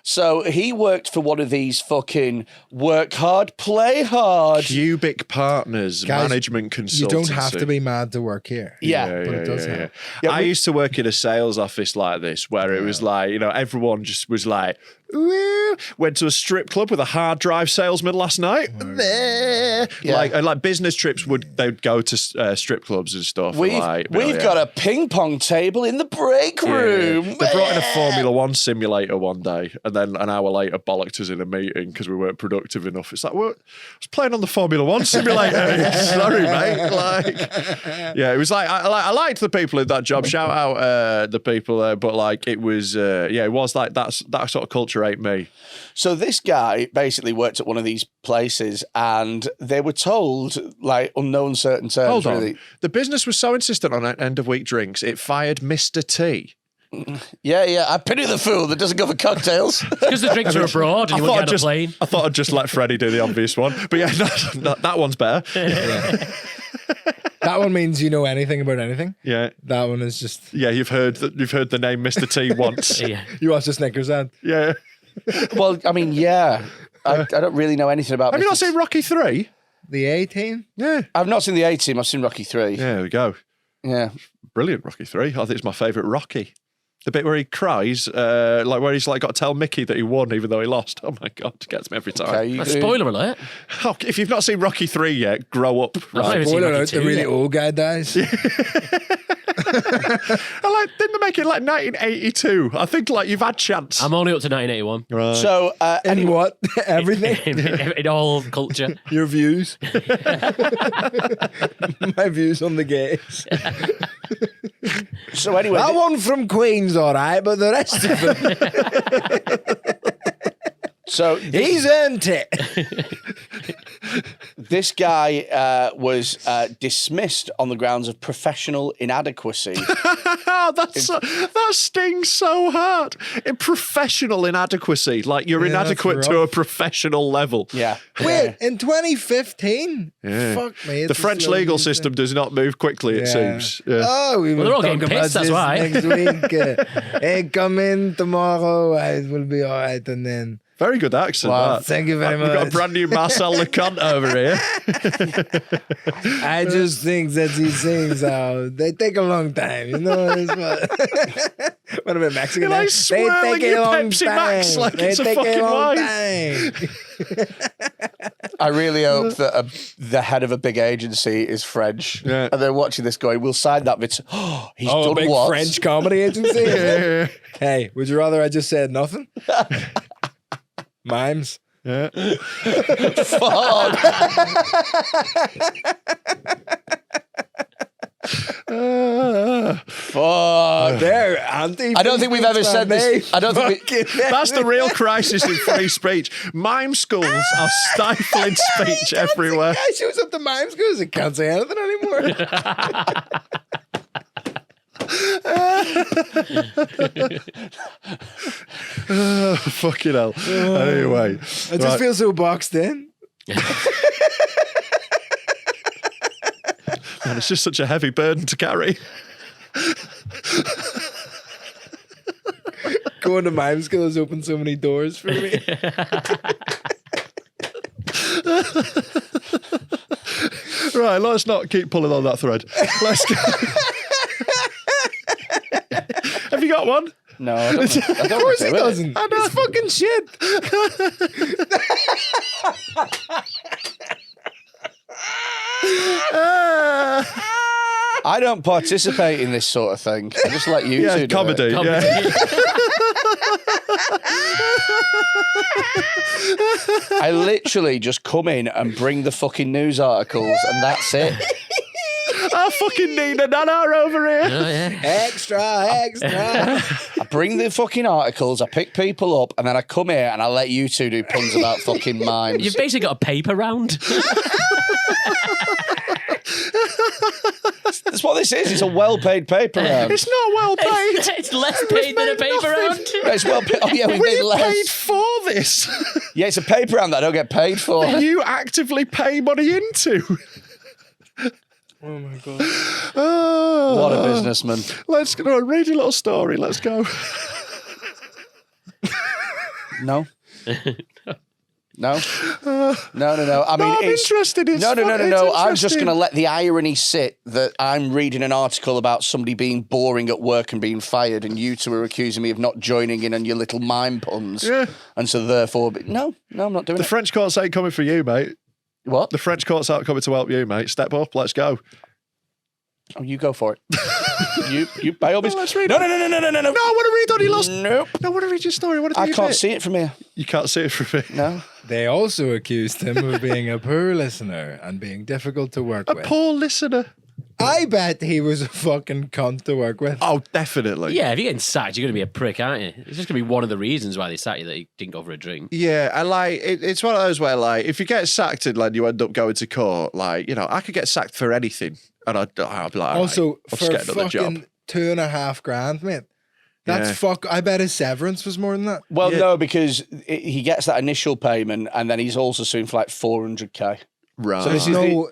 So he worked for one of these fucking work hard, play hard. Cubic Partners, Guys, management consultancy. You don't have to be mad to work here. Yeah. But it does help. I used to work in a sales office like this where it was like, you know, everyone just was like, "Woo." Went to a strip club with a hard drive salesman last night. Like business trips they'd go to strip clubs and stuff. We've got a ping pong table in the break room. They brought in a Formula One simulator one day, and then an hour later bollocked us in a meeting because we weren't productive enough. It's like, well, I was playing on the Formula One simulator. Sorry, mate. It was like I liked the people in that job. Shout out the people there, but like it was it was like that sort of culture ain't me. So this guy basically worked at one of these places, and they were told, like, unknown certain terms. Hold on. Really. The business was so insistent on end of week drinks, it fired Mr. T. Yeah. I pity the fool that doesn't go for cocktails. Because the drinks are abroad and you wouldn't get on a plane. I thought I'd just let Freddie do the obvious one, but yeah, that one's better. That one means you know anything about anything. Yeah, That one is just... yeah. You've heard the name Mr. T once. Yeah. You watch the Snickers ad. Yeah. Well, I mean, yeah. I don't really know anything about Have you not Mr. seen Rocky 3? The A-Team. Yeah. I've not seen the A-Team. I've seen Rocky 3. Yeah, there we go. Yeah. Brilliant, Rocky 3. I think it's my favourite Rocky. The bit where he cries, like where he's like got to tell Mickey that he won even though he lost. Oh my God, it gets me every time. Okay, Spoiler alert. Oh, if you've not seen Rocky 3 yet, grow up. I've never seen Spoiler Rocky alert, the 2 really yet. old guy dies. Didn't they make it like 1982? I think like you've had chance. I'm only up to 1981. Right. So, And what? Everything? in all culture. Your views? My views on the gays. so anyway, That one from Queen's all right, but the rest of them, so he's earned it. this guy was dismissed on the grounds of professional inadequacy. That stings so hard. In professional inadequacy, like you're Yeah, that's inadequate to a rough. professional level. Yeah. Wait, in 2015? Yeah. Fuck me. it's The a French slow legal news thing. system does not move quickly, it Yeah. seems. Yeah. Oh, we will they're all talk getting about pissed, that's this why. next week. Hey, come in tomorrow. It will be all right. And then, Very good accent. Wow, that. thank you very We've got a much. brand new Marcel Leconte over here. I just think that these things they take a long time. You know, it's what about Mexican? You're like They swirling take a your long Pepsi time. Max like They it's a take fucking long wine. time. I really hope that the head of a big agency is French. Yeah. And they're watching this going, we'll sign that bit. Oh, he's Oh, a done big what? French comedy agency. is it? Hey, would you rather I just said nothing? Mimes. Yeah. Fuck. Fuck. They're anti. I don't think we've ever said this. I don't think we... That's the real crisis in free speech. Mime schools are stifling speech everywhere. Guy shows up to mime schools and can't say anything anymore. Oh, fucking hell. Anyway. I just feel so boxed in. Man, it's just such a heavy burden to carry. Going to mime school has opened so many doors for me. Right, let's not keep pulling on that thread. Let's go. Have you got one? No, I don't. Of course he doesn't. It's fucking shit. I don't participate in this sort of thing. I just let you two do comedy. it. Yeah. I literally just come in and bring the fucking news articles, and that's it. I fucking need a nana over here. Oh, yeah. Extra. I bring the fucking articles, I pick people up, and then I come here and I let you two do puns about fucking mimes. You've basically got a paper round. That's what this is. It's a well-paid paper round. It's not well paid. It's less paid than a paper round. It's well paid. Oh, yeah, we made We less. paid for this. Yeah, it's a paper round that I don't get paid for. You actively pay money into. Oh my God. Oh, What a businessman. Let's go. Read your little story. Let's go. No. No. No. I mean, I'm it's interested. It's no. it's I'm just interesting. going to let the irony sit that I'm reading an article about somebody being boring at work and being fired, and you two are accusing me of not joining in on your little mime puns. Yeah. And so therefore, no, I'm not doing The it. French courts ain't coming for you, mate. What? The French courts aren't coming to help you, mate. Step up. Let's go. Oh, you go for it. you by all means. Let's read No. No, I want to read on your last. Nope. No, I want to read your story. What I can't see it from here. You can't see it from me. No. They also accused him of being a poor listener and being difficult to work A with. poor listener. I bet he was a fucking cunt to work with. Oh, definitely. Yeah, if you're getting sacked, you're going to be a prick, aren't you? It's just going to be one of the reasons why they sacked you, that you didn't go for a drink. Yeah, and like it's one of those where like if you get sacked and like you end up going to court, like I could get sacked for anything, and I'd be like, Also, I'll just for get another job. fucking $2,500, mate. That's Yeah. fuck. I bet his severance was more than that. Well, Yeah. no, because he gets that initial payment, and then he's also suing for like 400k. Right. So this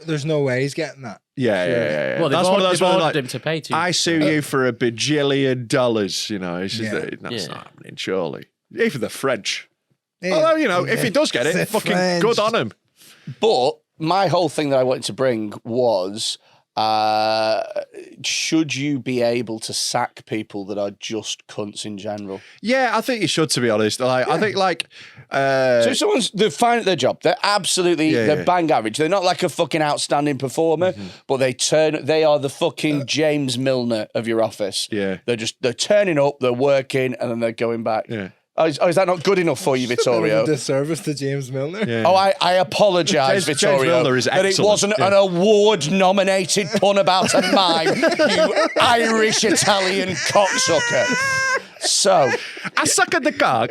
There's no way he's getting that. yeah. Well, That's one of those they've where ordered like him to pay too. I sue you for $1 bajillion. It's just Yeah. that's Yeah. not happening, surely. Even the French. Yeah. Although if he does get it, The fucking French. good on him. But my whole thing that I wanted to bring was, should you be able to sack people that are just cunts in general? Yeah, I think you should, to be honest. Like, I think like. So if they're fine at their job, they're absolutely they're yeah. bang average. They're not like a fucking outstanding performer, but they are the fucking James Milner of your office. Yeah. They're turning up, they're working, and then they're going back. Yeah. Oh, is that not good enough for you, Vittorio? Disservice to James Milner. Yeah. Oh, I apologise, James Vittorio, Milner is that it excellent, wasn't yeah. an award-nominated pun about a mime, you Irish-Italian cocksucker. So, I suck at the cock.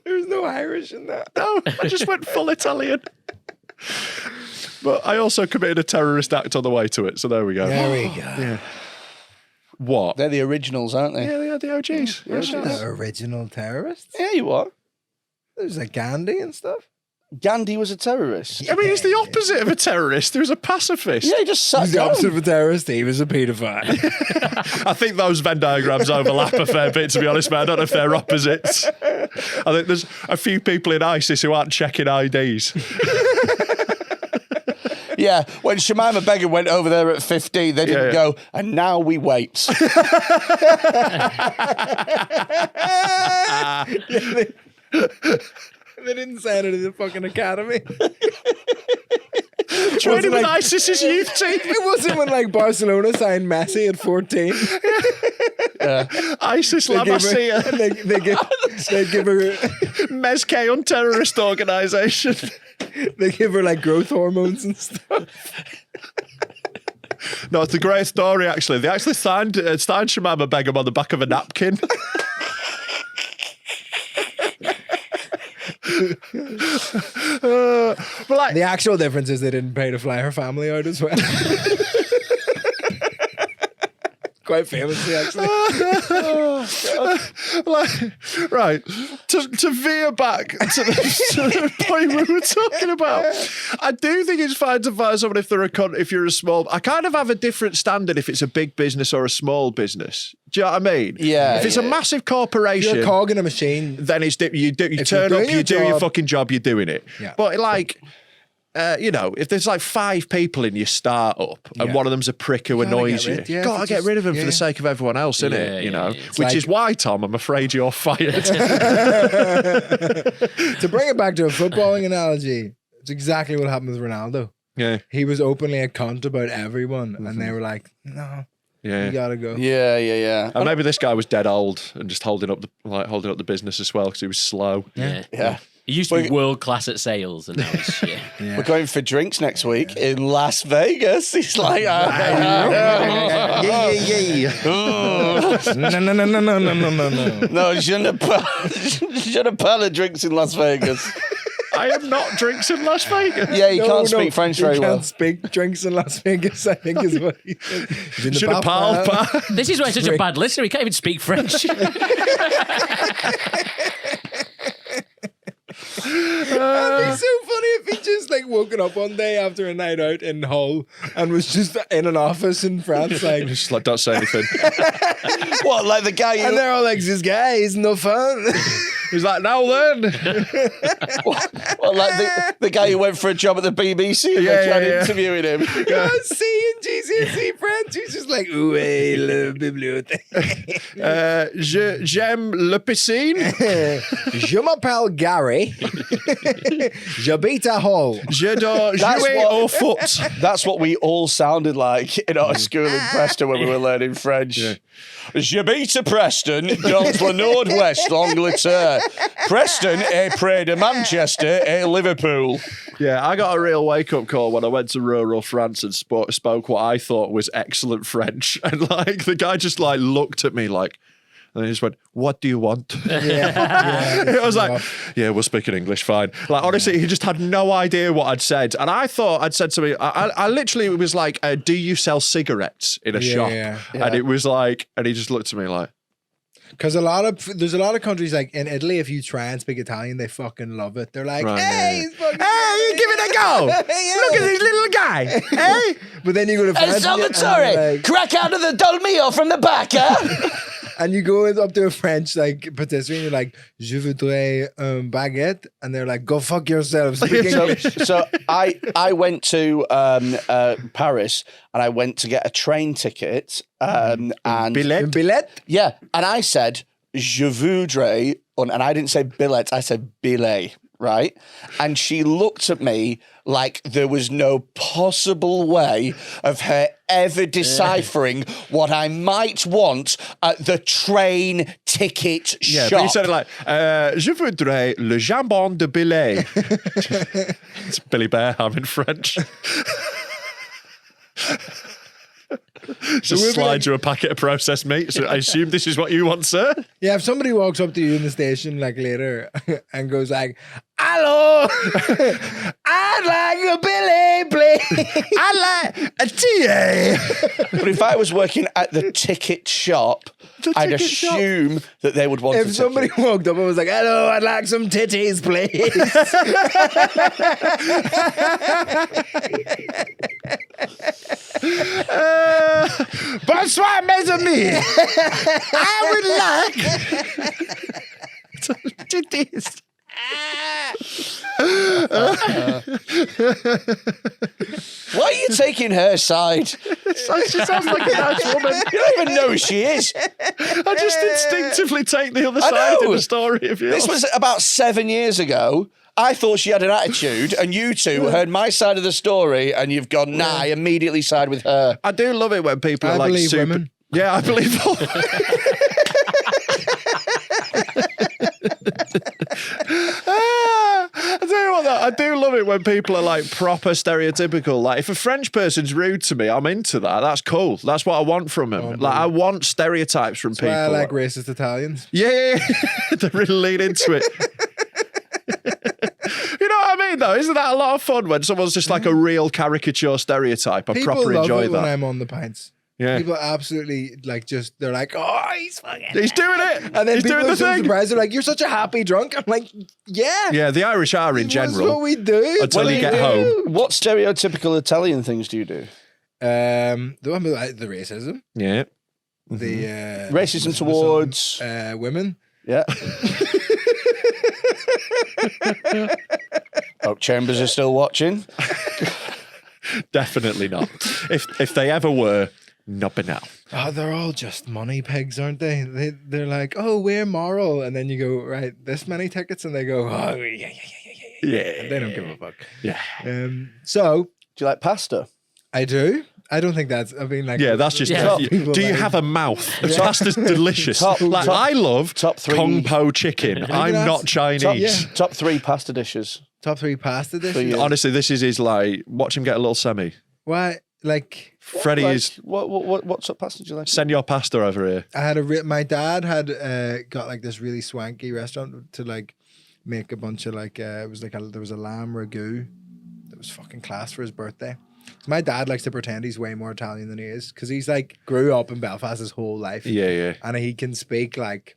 There's no Irish in that. No, I just went full Italian. But I also committed a terrorist act on the way to it, so there we go. There we go. Yeah. What? they're the originals, aren't they? Yeah, they are the OGs. Yeah, The original terrorists. Yeah, you are. There's like Gandhi and stuff. Gandhi was a terrorist. I mean, he's the opposite of a terrorist. He was a pacifist. Yeah, he just sat He's the down. opposite of a terrorist. He was a paedophile. I think those Venn diagrams overlap a fair bit, to be honest, man. I don't know if they're opposites. I think there's a few people in ISIS who aren't checking IDs. Yeah, when Shamima Begum went over there at 15, they didn't Yeah. go, and now we wait. They didn't send her to the fucking academy. Training with like- ISIS's youth team. It wasn't when like Barcelona signed Messi at 14. ISIS La They give her, Masia. they give her Mezkeon terrorist organisation. they give her like growth hormones and stuff. No, it's a great story, actually. They actually signed Shamima Begum on the back of a napkin. But like, The actual difference is they didn't pay to fly her family out as well. Quite famously, actually. Right, to veer back to the point we were talking about, I do think it's fine to fire someone if you're a small. I kind of have a different standard if it's a big business or a small business. Do you know what I mean? Yeah. If it's a massive corporation, You're a cog in a machine. then it's you If turn you're up, doing you do your job- fucking job, you're doing it. Yeah. But like. If there's like 5 people in your startup and Yeah. one of them's a prick who annoys you, yeah, gotta get rid of him for yeah. the sake of everyone else, innit? Yeah, you yeah, know, yeah. which like- is why, Tom, I'm afraid you're fired. To bring it back to a footballing analogy, it's exactly what happened with Ronaldo. yeah, He was openly a cunt about everyone, and they were like, "No, yeah. you gotta go." Yeah. And maybe this guy was dead old and just holding up the business as well because he was slow. Yeah. He used to be world class at sales, and now he's shit. Yeah. We're going for drinks next week in Las Vegas. He's like, No. no, je ne parle drinks in Las Vegas. I am not drinks in Las Vegas. Yeah, he can't speak French very well. He can't speak drinks in Las Vegas, I think is what he said. Je ne Should have parle pal. pas. This is why he's such a bad listener. He can't even speak French. That'd be so funny if he just like woken up one day after a night out in Hull and was just in an office in France, like, Just like, don't say anything. What, like the guy and who... they're all like, "This guy is no fun." He's like, now then. Well, like the guy who went for a job at the BBC and they tried interviewing him. C and GCSE French. He's just like, "Où est la bibliothèque?" J'aime le piscine. Je m'appelle Gary. J'habite à Hull. J'adore That's jouer what- au foot. That's what we all sounded like in our school in Preston when we were learning French. J'habite à Preston, dans le nord-ouest l'Angleterre. Preston est près de Manchester et Liverpool. Yeah, I got a real wake-up call when I went to rural France and spoke what I thought was excellent French. And like the guy just like looked at me like, and he just went, "What do you want?" It was like, "Yeah, we're speaking English, fine." Like honestly, he just had no idea what I'd said, and I thought I'd said something. I literally was like, "Do you sell cigarettes in a shop?" yeah. And it was like, and he just looked at me like, Because there's a lot of countries like in Italy, if you try and speak Italian, they fucking love it. They're like, Right, "Hey, yeah. he's fucking "Hey, give it a go! Look at this little guy!" Hey. But then you go to France, Salvatore, crack out of the Dolmio from the back, huh? and you go up to a French like patisserie, and you're like, "Je voudrais un baguette," and they're like, "Go fuck yourself." Speak English. So I went to Paris and I went to get a train ticket and Billet? yeah, and I said je voudrais and I didn't say billet, I said billet, right? And she looked at me like there was no possible way of her ever deciphering what I might want at the train ticket Yeah, shop. but you said it like, "Je voudrais le jambon de Billet." It's Billy Bear, I'm in French. Just slide you a packet of processed meat. So I assume this is what you want, sir. Yeah, if somebody walks up to you in the station like later and goes like, "Hello, I'd like a Billy, please. I like a TA. But if I was working at the ticket shop, I'd ticket shop. assume that they would want a If somebody ticket. walked up and was like, "Hello, I'd like some titties, please." Bonsoir, mes amis. I would like titties. Why are you taking her side? She sounds like a nice woman. You don't even know who she is. I just instinctively take the other I side in know. the story of yours. This was about 7 years ago. I thought she had an attitude, and you two heard my side of the story, and you've gone, nah, I immediately side with her. I do love it when people I are like believe super. women. Yeah, I believe. I tell you what, though, I do love it when people are like proper stereotypical. Like, if a French person's rude to me, I'm into that. That's cool. That's what I want from them. Like, I want stereotypes from people. Why I like racist Italians. Yeah, they really lean into it. though. Isn't that a lot of fun when someone's just like a real caricature stereotype? I People proper love enjoy it when that. I'm on the pints. Yeah. People absolutely like just they're like, oh, he's doing it. And then He's people doing are the so thing. surprised. They're like, you're such a happy drunk. I'm like, yeah. Yeah, the Irish are in That's general. what we do. Until you get home. What stereotypical Italian things do you do? The one with like, the racism. Yeah. The Racism towards women. Yeah. Oh, Chambers is still watching. Definitely not. If they ever were, not by now. Oh, they're all just money pigs, aren't they? They're like, oh, we're moral. And then you go, right, this many tickets. And they go, oh, yeah. Yeah. They don't give a fuck. Yeah. So, Do you like pasta? I do. I don't think that's, I mean, like. Yeah, that's just. Yeah. Do you have a mouth? Pasta's delicious. I love top three- Kung Po chicken. I'm not Chinese. Top 3 pasta dishes. Top 3 pasta dishes? For you. Honestly, this is his like. Watch him get a little semi. Why? Like, Freddy Like, is. what sort of pasta do you like? Send your pasta over here. I had my dad had got like this really swanky restaurant to like make a bunch of like, it was like there was a lamb ragu that was fucking class for his birthday. My dad likes to pretend he's way more Italian than he is because he's like grew up in Belfast his whole life. Yeah. And he can speak like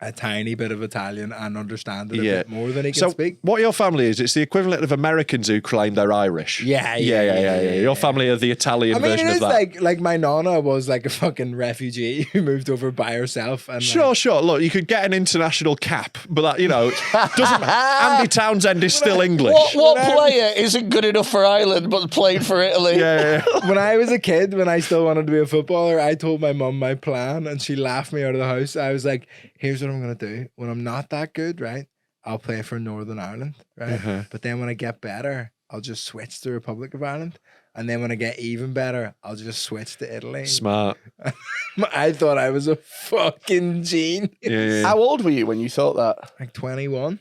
a tiny bit of Italian and understand it a Yeah. bit more than he can So, speak. what your family is? It's the equivalent of Americans who claim they're Irish. Yeah. Your family are the Italian I mean, version it of is that. like my nana was like a fucking refugee who moved over by herself. And Sure. Look, you could get an international cap, but that, doesn't. Andy Townsend is still English. What player isn't good enough for Ireland but played for Italy? Yeah. When I was a kid, when I still wanted to be a footballer, I told my mum my plan and she laughed me out of the house. I was like, here's what I'm going to do. When I'm not that good, right, I'll play for Northern Ireland, right? But then when I get better, I'll just switch to Republic of Ireland. And then when I get even better, I'll just switch to Italy. Smart. I thought I was a fucking genius. Yeah. How old were you when you thought that? Like 21.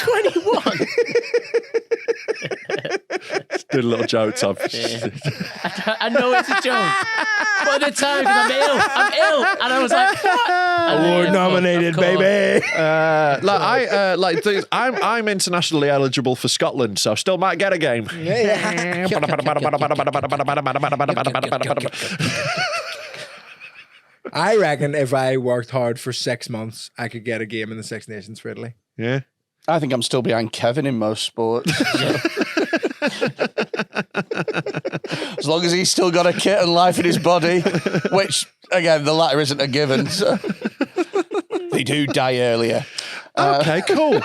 21. Did a little joke, Tom. I know it's a joke, but at the time, 'cause I'm ill, and I was like, what? Award nominated, baby. I'm internationally eligible for Scotland, so still might get a game. I reckon if I worked hard for 6 months, I could get a game in the Six Nations for Italy. Yeah. I think I'm still behind Kevin in most sports. As long as he's still got a kit and life in his body, which, again, the latter isn't a given. So. They do die earlier. Okay, cool.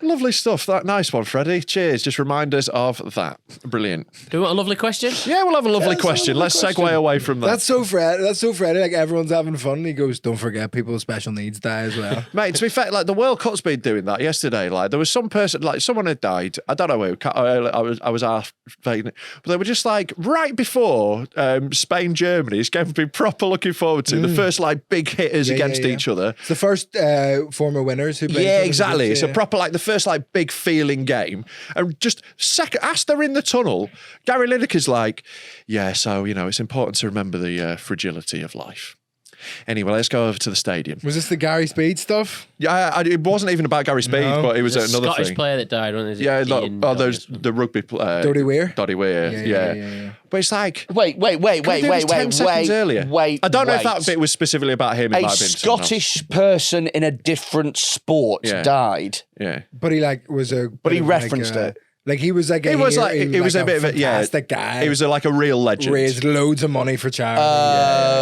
Lovely stuff. That nice one, Freddie. Cheers. Just remind us of that. Brilliant. Do you want a lovely question? Yeah, we'll have a lovely question. Let's segue away from that. That's so Freddy. Like everyone's having fun. He goes, "Don't forget, people with special needs die as well." Mate, to be fair, like the World Cup's been doing that yesterday. Like there was some person, like someone had died. I don't know who. I was half faking it, but they were just like right before Spain Germany. It's game we've been proper looking forward to. The first like big hitters against each other. It's the first former winners who played. Yeah, for them. exactly. It's Yeah. a proper like the first like big feeling game. And just second, as they're in the tunnel, Gary Lineker's like, yeah, so it's important to remember the fragility of life. Anyway, let's go over to the stadium. Was this the Gary Speed stuff? Yeah, it wasn't even about Gary Speed, No. but it was There's a another Scottish thing. player that died, wasn't it? Yeah, Ian there's the rugby player. Dodie Weir? Dodie Weir, yeah. But it's like... Wait. Can we do this 10 seconds earlier? I don't know if that bit was specifically about him. It A might have been something else. Scottish person in a different sport died. Yeah. But he was a. But he bit of referenced it. Like he was like. It was like a bit of a fantastic guy. He was like a real legend. Raised loads of money for charity.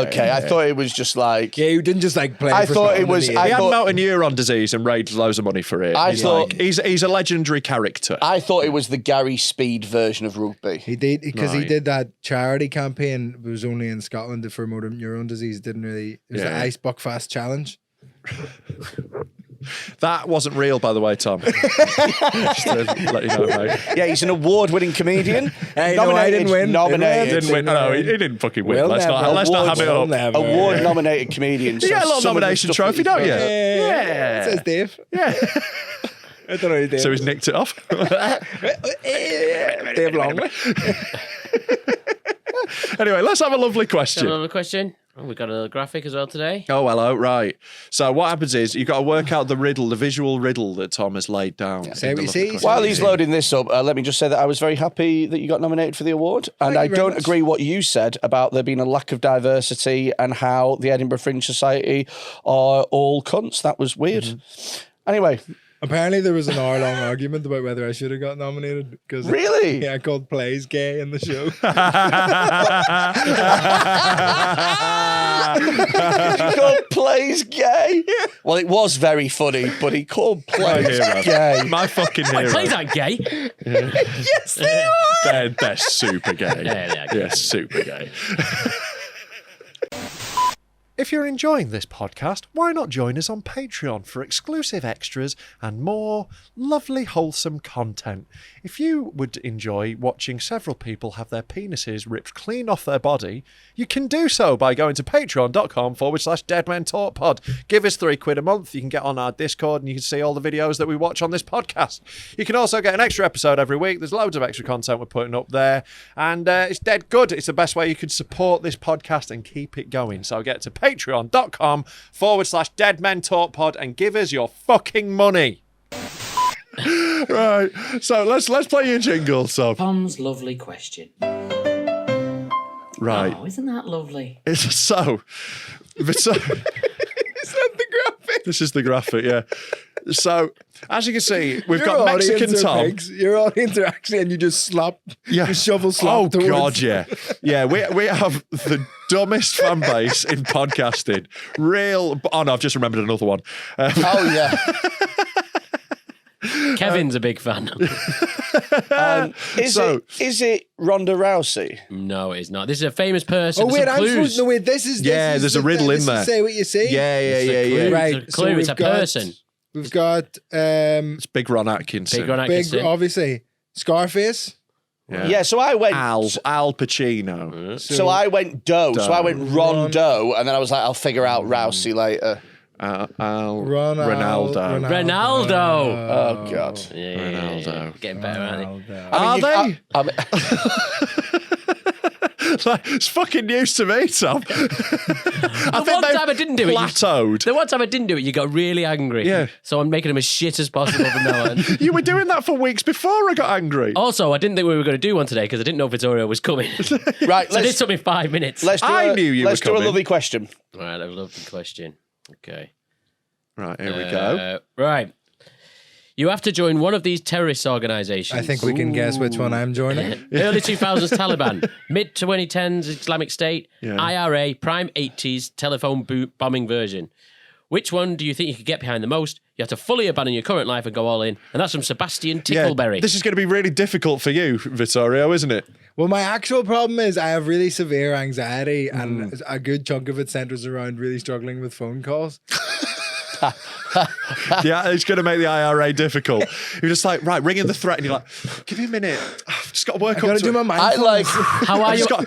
Okay, I thought it was just like... Yeah, he didn't just like play. I for thought Scotland it was- in the I He had thought- motor neuron disease and raised loads of money for it. I He's thought- like, he's a legendary character. I thought it was the Gary Speed version of rugby. He did because he Right. did that charity campaign. It was only in Scotland for motor neuron disease. Didn't really. It was the Yeah. Ice Buckfast Challenge. That wasn't real, by the way, Tom. Just to let you know, mate. Yeah, he's an award-winning comedian. Hey, no, I didn't win. Nominated. Didn't win. No, he didn't fucking win. We'll Let's not have it We'll up. never. Award-nominated comedian. You get a little nomination trophy, don't you? Yeah. Says Dave. Yeah. I don't know who Dave So is. he's nicked it off. Dave Longley. Anyway, let's have a lovely question. Another question. Oh, we got a graphic as well today. Oh, hello, right. So what happens is you've got to work out the riddle, the visual riddle that Tom has laid down. Say what you see. While he's loading this up, let me just say that I was very happy that you got nominated for the award. And I don't agree what you said about there being a lack of diversity and how the Edinburgh Fringe Society are all cunts. That was weird. Anyway. Apparently there was an hour-long argument about whether I should have got nominated. Because Really? I called plays gay in the show. He called plays gay? Well, it was very funny, but he called plays gay. My fucking hero. Plays aren't gay. Yes, they are! They're super gay. Yeah, they are gay. Yeah, super gay. If you're enjoying this podcast, why not join us on Patreon for exclusive extras and more lovely, wholesome content? If you would enjoy watching several people have their penises ripped clean off their body, you can do so by going to patreon.com/deadmentalkpod. Give us £3 a month. You can get on our Discord and you can see all the videos that we watch on this podcast. You can also get an extra episode every week. There's loads of extra content we're putting up there. And it's dead good. It's the best way you can support this podcast and keep it going. So get to patreon.com/deadmentalkpod and give us your fucking money. Right, so let's play your jingle, so. Tom's lovely question. Right. Oh, isn't that lovely? It's so. Is that the graphic? This is the graphic, yeah. So, as you can see, we've Your got Mexican audience are Tom. pigs. Your audience are actually, and you just slop, Yeah. you shovel slop Oh towards. God, yeah, yeah. We have the dumbest fan base in podcasting. Real. Oh no, I've just remembered another one. Oh, yeah. Kevin's a big fan. Is it Ronda Rousey? No, it's not. This is a famous person. Oh wait, Some I'm clues. supposed. No wait, this is. Yeah, there's a riddle in there. Say what you see. Yeah. Right. It's a clue. It's a person. We've got It's Big Ron Atkinson. Big Ron big, Atkinson. obviously Scarface. Yeah, so I went... Al Pacino. So I went Doe. So I went Ron Ron- Doe, and then I was like, I'll figure out Rousey later. Ronaldo. Ronaldo. Oh, God. Yeah, Ronaldo. Getting better, aren't they? Are they? I mean, Like, it's fucking news to me, Tom. The one time I didn't do it, plateaued. the one time I didn't do it, you got really angry. Yeah. So I'm making them as shit as possible from now on. You were doing that for weeks before I got angry. Also, I didn't think we were going to do one today because I didn't know Vittorio was coming. right, So this took me 5 minutes. let's do I knew you let's were do a coming. lovely question. All right, I love the question. Okay. Right, here we go. Right. You have to join one of these terrorist organizations. I think we can guess which one I'm joining. Early 2000s Taliban, mid 2010s Islamic State, Yeah. IRA, prime 80s telephone bombing version. Which one do you think you could get behind the most? You have to fully abandon your current life and go all in. And that's from Sebastian Tickleberry. This is going to be really difficult for you, Vittorio, isn't it? Well, my actual problem is I have really severe anxiety, and a good chunk of it centers around really struggling with phone calls. Yeah, it's going to make the IRA difficult. You're just like, right, ringing the threat, and you're like, give me a minute. I've just got to work I up gotta to do it. my I mindfulness. like...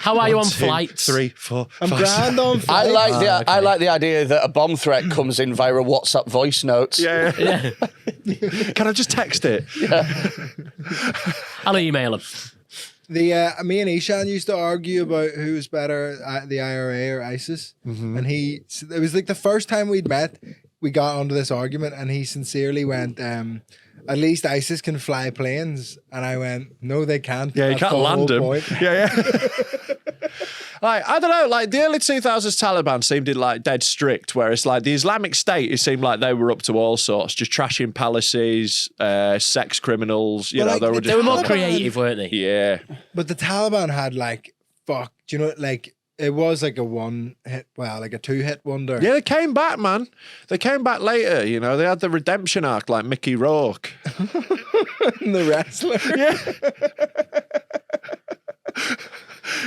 How are you on 1, 2, flights? 3, 4, I'm 5, grand on I flights. like the idea that a bomb threat comes in via a WhatsApp voice note. Yeah. Yeah. Can I just text it? I'll email him. Me and Ishan used to argue about who was better, the IRA or ISIS, and it was like the first time we'd met, we got onto this argument, and he sincerely went, "At least ISIS can fly planes," and I went, "No, they can't." Yeah, you That's can't the land whole them. point. Yeah. Like, I don't know, like the early 2000s Taliban seemed like dead strict, whereas like the Islamic State, it seemed like they were up to all sorts, just trashing palaces, sex criminals, you But, know, like, they were the just... They were more Taliban- creative, weren't they? Yeah. But the Taliban had like, do you know, like it was like a like a 2-hit wonder. Yeah, they came back, man. They came back later, you know, they had the redemption arc like Mickey Rourke. The wrestler.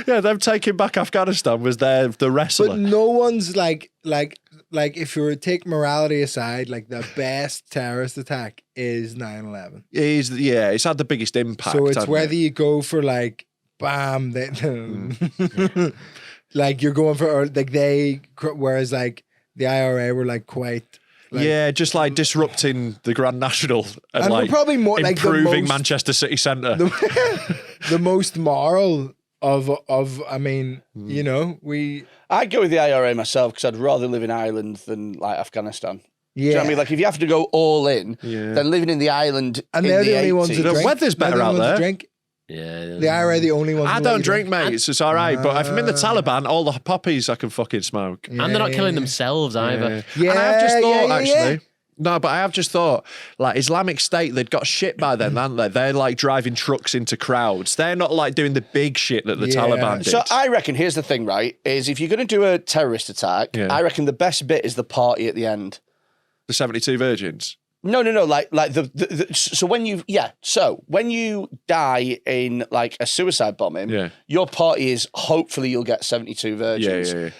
Yeah, them taking back Afghanistan was the wrestler. But no one's like if you were to take morality aside, like the best terrorist attack is 9/11. It's had the biggest impact. So it's hasn't whether it? you go for like bam, like you're going for like whereas like the IRA were like quite. Like, yeah, just like disrupting the Grand National and and like we're probably more like improving the most, Manchester City Centre. the most moral I mean, you know, I'd go with the IRA myself because I'd rather live in Ireland than like Afghanistan. yeah. Do you know what I mean? Like if you have to go all in, then living in the island And in they're the the only ones 80s. who The drink. weather's They're better the out only ones who there. drink. Yeah. The IRA, the only ones. I who let don't you drink, mate, so it's all right. But if I'm in the Taliban, all the poppies I can fucking smoke. Yeah, And they're not yeah, killing yeah. themselves either. Yeah, And I have just thought, yeah. actually. No, but I have just thought, like Islamic State, they'd got shit by then, hadn't they? They're like driving trucks into crowds. They're not like doing the big shit that the Yeah. Taliban did. So I reckon, here's the thing, right, is if you're going to do a terrorist attack, I reckon the best bit is the party at the end. The 72 Virgins. No, like so when you die in like a suicide bombing, your party is hopefully you'll get 72 virgins. Yeah.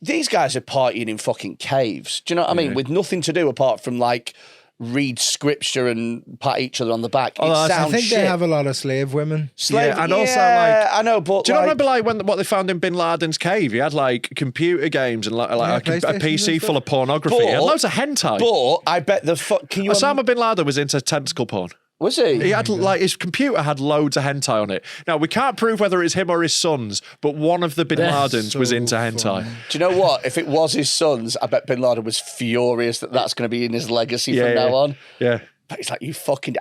These guys are partying in fucking caves. Do you know what I mean? With nothing to do apart from like read scripture and pat each other on the back. I sounds think shit. they have a lot of slave women. Slave, and also like I know, but do you not like, remember like what they found in Bin Laden's cave? He had like computer games and like a PlayStations PC and full of pornography. He had loads of hentai. But I bet can you? Osama Bin Laden was into tentacle porn. Was he? He had like his computer had loads of hentai on it. Now we can't prove whether it's him or his sons, but one of the Bin Ladens was into hentai. Do you know what? If it was his sons, I bet Bin Laden was furious that that's going to be in his legacy from now on. Yeah. But it's like,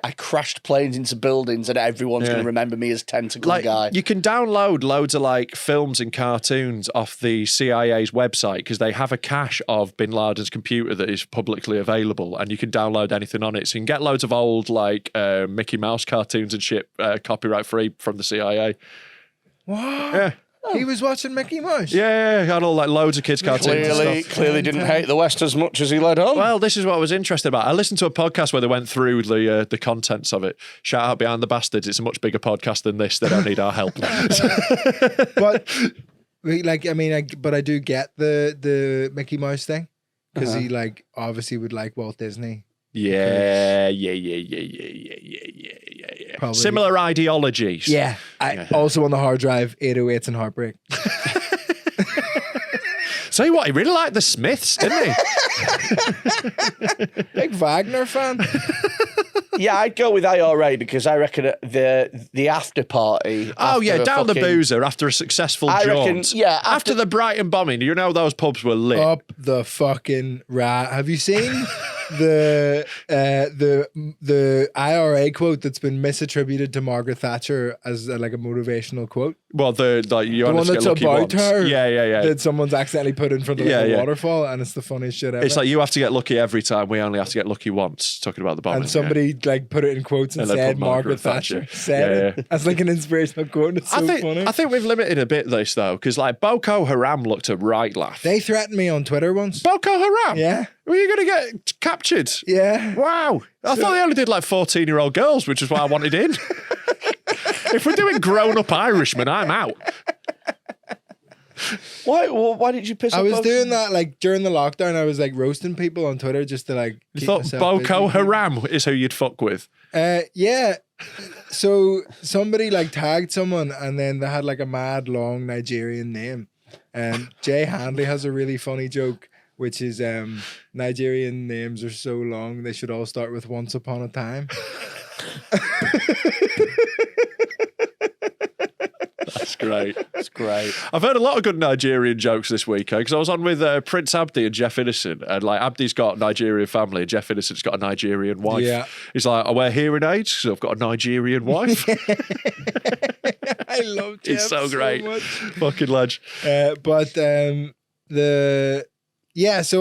I crashed planes into buildings and everyone's going to remember me as Tentacle Like Guy. you can download loads of like films and cartoons off the CIA's website because they have a cache of Bin Laden's computer that is publicly available, and you can download anything on it. So you can get loads of old like Mickey Mouse cartoons and shit copyright free from the CIA. What? Yeah. He was watching Mickey Mouse. Yeah, had all like loads of kids cartoons and stuff. Clearly didn't hate the West as much as he led on. Well, this is what I was interested about. I listened to a podcast where they went through the contents of it. Shout out Behind the Bastards. It's a much bigger podcast than this. They don't need our help. But but I do get the Mickey Mouse thing because he like obviously would like Walt Disney. Yeah. Probably. Similar ideologies. Yeah. Also on the hard drive, 808s and Heartbreak. Tell you what, he really liked the Smiths, didn't he? Big Wagner fan. Yeah, I'd go with IRA because I reckon the after party. Oh yeah, after a down the fucking- boozer after a successful I jaunt. reckon, yeah, after the Brighton bombing, you know those pubs were lit. Up the fucking rat. Have you seen the IRA quote that's been misattributed to Margaret Thatcher as like a motivational quote? Well, you The only one get that's lucky about once. her. Yeah. That someone's accidentally put in front of Yeah, like, a yeah. waterfall, and it's the funniest shit ever. It's like you have to get lucky every time. We only have to get lucky once. Talking about the bombing. and somebody like put it in quotes and And they said put Margaret Margaret Thatcher. Thatcher. Said Yeah. it as like an inspirational quote. It's so funny. I think we've limited a bit this though, because like Boko Haram looked a right laugh. They threatened me on Twitter once. Boko Haram? Yeah. Were you going to get captured? Yeah. Wow. I thought they only did like 14-year-old girls, which is why I wanted in. If we're doing grown-up Irishmen, I'm out. Why did you piss off? I was Boko? doing that like during the lockdown. I was like roasting people on Twitter just to like. You keep thought myself Boko busy. Haram is who you'd fuck with? Yeah. So somebody like tagged someone and then they had like a mad long Nigerian name. And Jay Handley has a really funny joke, which is Nigerian names are so long they should all start with once upon a time. That's great. That's great. I've heard a lot of good Nigerian jokes this week because I was on with Prince Abdi and Jeff Innocent, and like Abdi's got a Nigerian family and Jeff Innocent's got a Nigerian wife. Yeah. He's like, I wear hearing aids because I've got a Nigerian wife. I love Jeff He's so great. much. Fucking ledge. So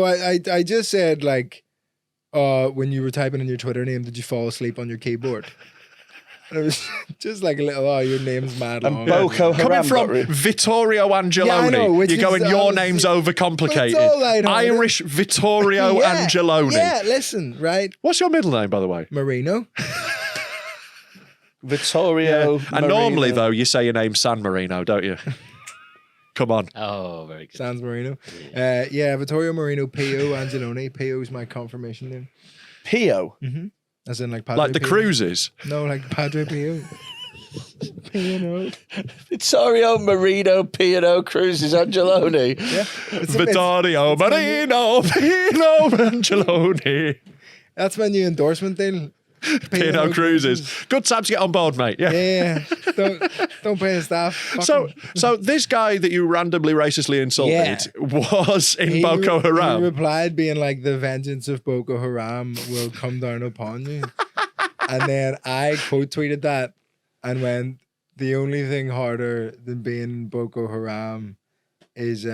I just said like, when you were typing in your Twitter name, did you fall asleep on your keyboard? And it was just like a little, your name's mad long. And Boko Haram Coming from got rid- Vittorio Angelone, Yeah, I know, which you're going, is your obviously- name's But it's overcomplicated. all lighthearted. Irish Vittorio Yeah, Angelone. Yeah, listen, right? What's your middle name, by the way? Marino. Vittorio. And normally, Marino. though, you say your name's San Marino, don't you? Come on. Oh, very good. Sans Marino. Vittorio Marino P.O. Angelone. P.O. is my confirmation name. Pio. As in like Padre Like the Pio. cruises. No, like Padre Pio. Vittorio Marino Piano Cruises Angelone. Yeah. It's Vittorio Marino Pino Angelone. That's my new endorsement deal. P&O Cruises. Good time to get on board, mate. Yeah. Don't pay the staff. So this guy that you randomly racistly insulted was in Boko Haram. He replied being like, the vengeance of Boko Haram will come down upon you. And then I quote tweeted that and went, the only thing harder than being Boko Haram is,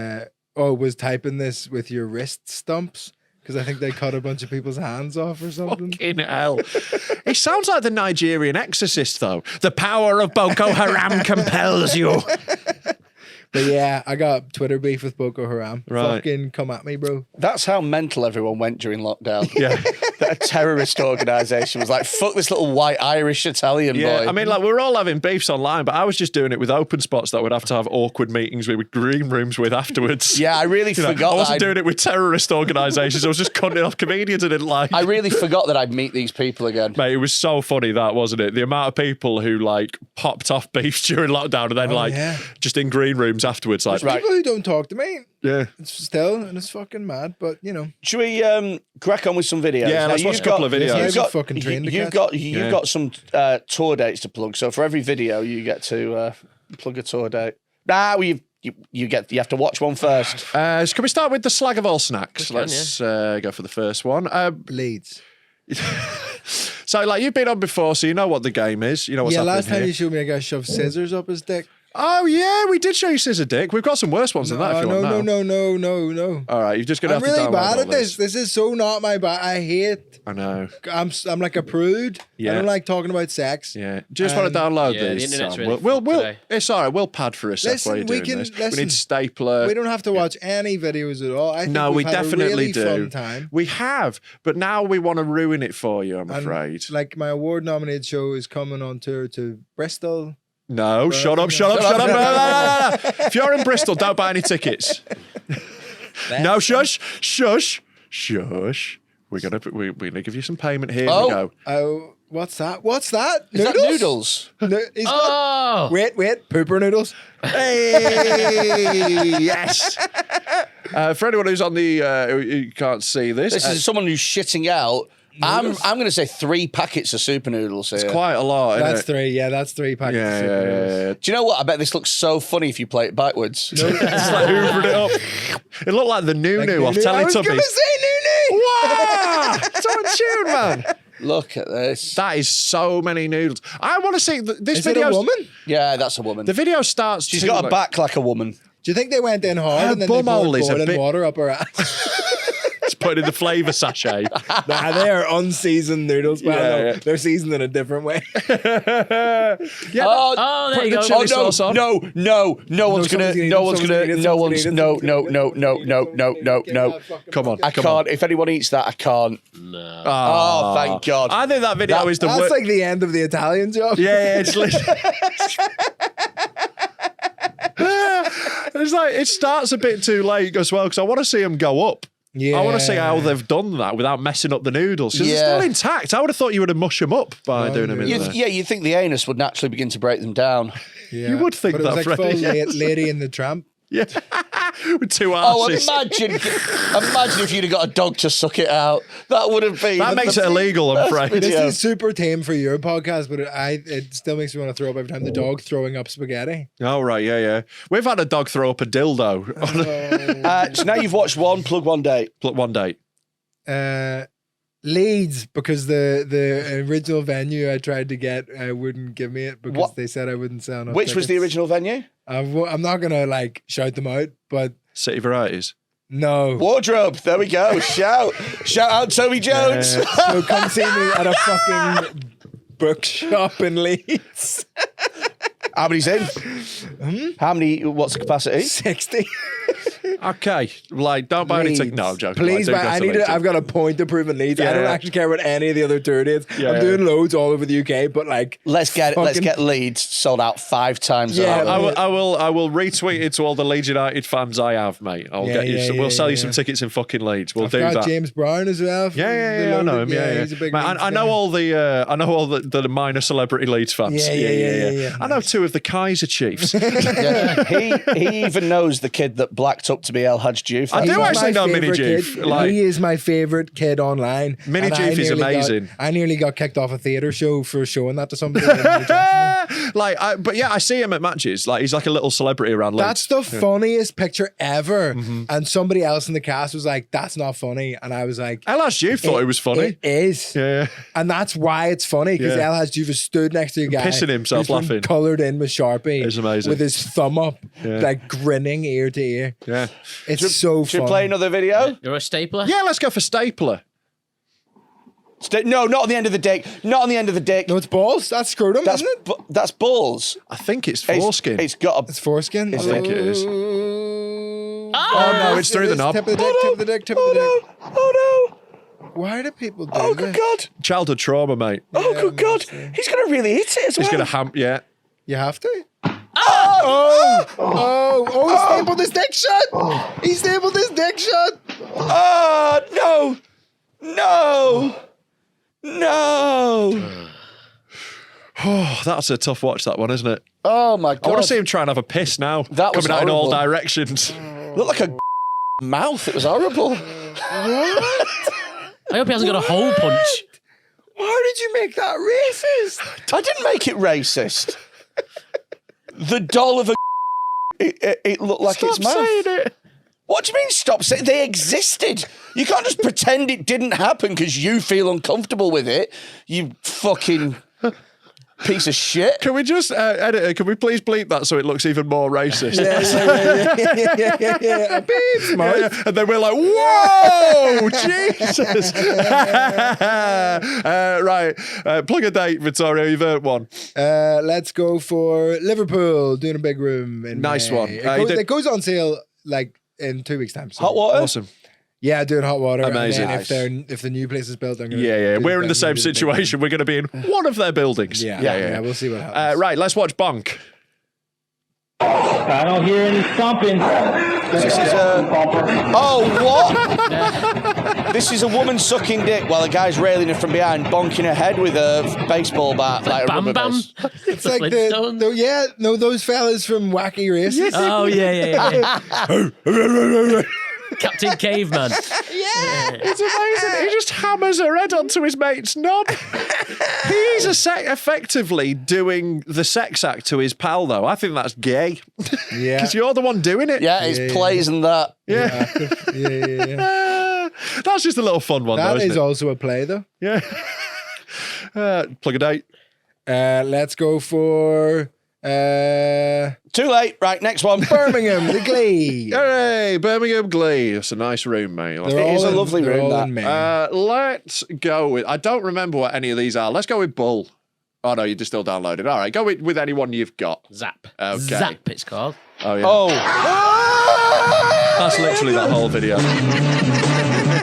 was typing this with your wrist stumps. Because I think they cut a bunch of people's hands off or something. Fucking hell. He sounds like the Nigerian exorcist, though. The power of Boko Haram compels you. But yeah, I got Twitter beef with Boko Haram. Right. Fucking come at me, bro. That's how mental everyone went during lockdown. Yeah. That a terrorist organisation was like, fuck this little white Irish Italian boy. I mean, like, we're all having beefs online, but I was just doing it with open spots that would have to have awkward meetings with green rooms with afterwards. Yeah, I really forgot I wasn't doing it with terrorist organisations. I was just cutting off comedians I didn't like. I really forgot that I'd meet these people again. Mate, it was so funny, that, wasn't it? The amount of people who, like, popped off beefs during lockdown and then, just in green rooms afterwards, like, People who don't talk to me. Yeah. It's fucking mad, but you know. Should we crack on with some videos? Yeah, let's watch a couple of videos. You've got some tour dates to plug. So for every video, you get to plug a tour date. You have to watch one first. Can we start with the slag of all snacks? Let's go for the first one. Leeds. So, like, you've been on before, so you know what the game is. You know what's happening last time here. you showed me a guy shove scissors up his dick. Oh, yeah, we did show you Scissor Dick. We've got some worse ones than that if you want No. All right, you've just got to have I'm to really download bad all at this. This is so not my bad. I hate. I know. I'm like a prude. Yeah. I don't like talking about sex. Yeah. Just want to download the these. internet's Sam. really We'll today. it's all right. We'll pad for a sec while you're doing this. We need stapler. We don't have to watch any videos at all. I think No, we we've had definitely a really do. Fun time. We have, but now we want to ruin it for you, I'm afraid. Like my award-nominated show is coming on tour to Bristol. No, shut up. No. If you're in Bristol, don't buy any tickets. No, shush. We're gonna give you some payment here. Oh. We go. Oh, what's that? Is that noodles? He's got, wait, pooper noodles. Hey, yes. For anyone who's on the who can't see this, This is someone who's shitting out. I'm going to say 3 packets of super noodles here. it's quite a lot. That's isn't it? 3. Yeah, that's 3 packets. of super noodles. Do you know what? I bet this looks so funny if you play it backwards. It's like hoovering it up. It looked like the Nunu off Teletubbies. I was going to say Nunu. Wow! It's on tune, man. Look at this. That is so many noodles. I want to see this Is video. it a woman? Yeah, that's a woman. The video starts. She's got a back like a woman. Do you think they went in hard Her and then they bumhole poured is a boiling bit- water up her ass? It's put in the flavour sachet. Nah, they are unseasoned noodles. But Yeah. they're seasoned in a different way. Yeah. Oh, there Put you the go. chili sauce on. No one's gonna. Come on. I can't. If anyone eats that, I can't. No. Oh, thank God. I think that video is the That's worst. like the end of the Italian job. Yeah, it's literally. It's like it starts a bit too late as well because I want to see them go up. Yeah. I want to see how they've done that without messing up the noodles because they're still intact. I would have thought you would have mushed them up by doing them in there. You'd think the anus would naturally begin to break them down. Yeah. You would think but it was that, like Freddie. full Lady in the Tramp. Yeah, with 2 Oh, arses. imagine if you'd have got a dog to suck it out. That would have been. That makes it illegal, I'm afraid. This is super tame for your podcast, but it still makes me want to throw up every time the dog throwing up spaghetti. Oh, right, yeah. We've had a dog throw up a dildo. So now you've watched one, plug one date. Plug one date. Leeds, because the original venue I tried to get wouldn't give me it because they said I wouldn't sell enough Which was the tickets. original venue? I'm not gonna like shout them out, but City Varieties. no. Wardrobe. There we go. Shout out Toby Jones. So come see me at a fucking bookshop in Leeds. How many's in? How many? What's the capacity? 60. Okay, like don't buy any Leeds. tickets. No, I'm joking. Please, like, buy. I've got a point to prove in Leeds. I don't Yeah. actually care about any of the other tour dates. Yeah. I'm doing loads all over the UK, but like, Let's get Leeds sold out 5 times. Yeah, over. I will retweet it to all the Leeds United fans I have, mate. I'll get you. We'll sell you some tickets in fucking Leeds. We'll I've do got that. James Brown as well. Yeah, I know him. Yeah. He's a big Mate, Leeds I know guy. all the minor celebrity Leeds fans. Yeah. I know 2 of the Kaiser Chiefs. Yeah. He even knows the kid that blacked up to be El Hadj Diouf. I do He's actually my know Mini favourite Diouf. kid. Like, He is my favourite kid online. Mini And I Diouf is nearly amazing. I nearly got kicked off a theatre show for showing that to somebody. but yeah, I see him at matches. Like, he's like a little celebrity around Leeds. That's the funniest picture ever. And somebody else in the cast was like, that's not funny. And I was like, El Hadj Diouf thought it was funny. It is. Yeah. And that's why it's funny, because Yeah. El Hadj Diouf stood next to a guy Pissing himself who's been laughing. coloured in with Sharpie. It's amazing. With his thumb up, Yeah. like grinning ear to ear. Yeah. It's so Should we fun. play another video? You're a stapler? Yeah, let's go for Stapler. No, not on the end of the dick. Not on the end of the dick. No, it's balls. That's scrotum, That's isn't it? that's balls. I think it's foreskin. It's got a. It's foreskin. I think it is. Oh, no, it's through the knob. Tip of the dick, tip of the dick, tip of the dick. Oh no! Why do people do Oh this? good God! Childhood trauma, mate. Oh good God! He's gonna really hit it as well. He's going to yeah. You have to. Oh, he stapled his dick shut. He stapled his dick shut. Oh no! Oh, that's a tough watch, that one, isn't it? Oh my God! I want to see him try and have a piss now. That was coming out in all horrible. directions. Looked like a mouth. It was horrible. I hope he hasn't got a hole punch. Why did you make that racist? I didn't make it racist. The doll of a. It looked like Stop its mouth. saying it. What do you mean stop saying? They existed. You can't just pretend it didn't happen because you feel uncomfortable with it. You fucking piece of shit. Can we just, editor, can we please bleep that so it looks even more racist? Yeah. Beep, smart. Yeah, and then we're like, whoa, Jesus. Right, plug a date, Vittorio, you've earned one. Let's go for Liverpool doing a big room. In Nice May. one. It goes on sale like in 2 weeks' time. So. Hot water? Awesome. Yeah, doing hot water. Amazing. And then if the new place is built, I'm gonna Yeah. do We're in the same big room. situation. We're going to be in one of their buildings. Yeah. We'll see what happens. Right, let's watch Bonk. I don't hear any stomping. This is oh, what? This is a woman sucking dick while a guy's railing her from behind, bonking her head with a baseball bat like a Bam rubber Bam. base. It's like those fellas from Wacky Races. Oh, yeah. Captain Caveman. It's amazing. He just hammers her head onto his mate's knob. He's effectively doing the sex act to his pal, though. I think that's gay. Yeah. Because you're the one doing it. Yeah, it's plays and that. Yeah. Yeah. That's just a little fun one, though, That isn't is it? also a play, though. Yeah. Plug a date. Let's go for Too late. Right, next one. Birmingham, the Glee. Hooray, Birmingham Glee. It's a nice room, mate. It is a lovely room, that. Let's go with... I don't remember what any of these are. Let's go with Bull. Oh, no, you're just still downloaded. All right, go with anyone you've got. Zap. Okay. Zap, it's called. Oh, yeah. Oh. That's literally that whole video.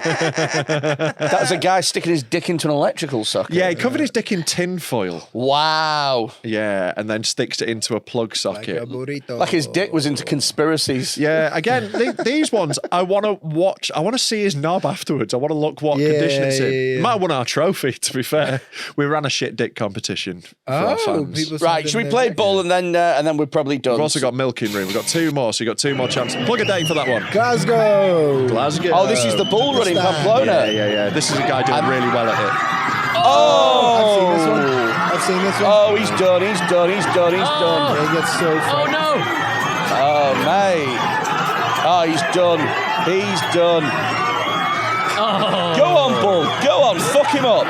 That's a guy sticking his dick into an electrical socket. Yeah, he covered his dick in tin foil. Wow. Yeah, and then sticks it into a plug Like socket. a burrito. Like his dick was into conspiracies. Yeah, again, these ones, I want to watch. I want to see his knob afterwards. I want to look what condition it's in. yeah. Might have won our trophy, to be fair. We ran a shit dick competition for our fans. people Right, should we play ball and then we're probably done? We've also got milking room. We've got two more, so you've got two more chances. Plug a date for that one. Glasgow. Glasgow. Oh, this is the bull running that? Pamplona. Yeah. This is a guy doing really well at it. Oh! I've seen this one. Oh, he's done. He's done. He It gets so Oh, fun. no. Oh, mate. Oh, he's done. He's done. Oh. Go on, bull. Go on. Fuck him up.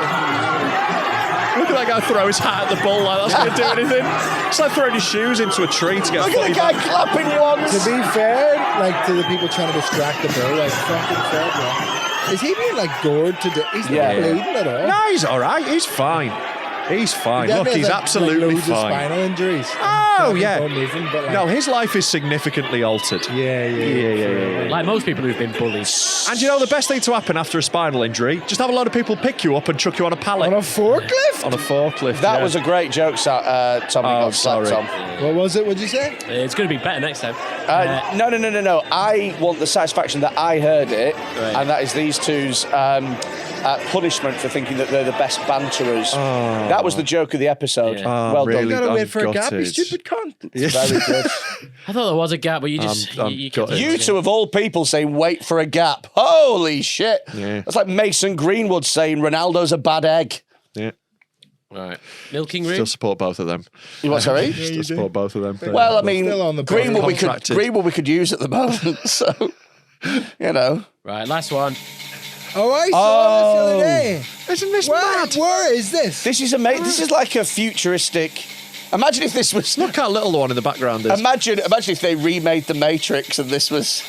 Look at that guy throw his hat at the bull like that's going to do anything. It's like throwing his shoes into a tree to get Look at the guy clapping once. To be fair, like to the people trying to distract the bull, like fucking fair, bro. Is he being like gored to death? He's not bleeding at all. No, he's all right. He's fine. He's fine. Look, Definitely he's has, absolutely loads of fine. spinal injuries. Oh, yeah. Moving, but like, No, his life is significantly altered. Yeah. Like most people who've been bullied. And you know, the best thing to happen after a spinal injury, just have a load of people pick you up and chuck you on a pallet. On a forklift? On a forklift. That was a great joke, Tommy. Oh, got slapped sorry. on. What was it? What'd you say? It's going to be better next time. No. I want the satisfaction that I heard it, Right. and that is these two's punishment for thinking that they're the best banterers. That was the joke of the episode. Yeah. Well really? done. You gotta I'm wait for a gap, you gutted. stupid cunt. Very good. I thought there was a gap, but you just I'm you gutted. You two of all people saying wait for a gap. Holy shit. Yeah. That's like Mason Greenwood saying Ronaldo's a bad egg. Yeah. Right. Milking room. Still support both of them. You what, sorry? Still support both of them. Well, I mean, Still on the Greenwood Contracted. we could use at the moment, so, you know. Right, last one. Oh, I saw this the other day. Isn't this Where, mad? where is this? This is amazing. This is like a futuristic... Imagine if this was... Look how little the one in the background is. Imagine if they remade The Matrix and this was...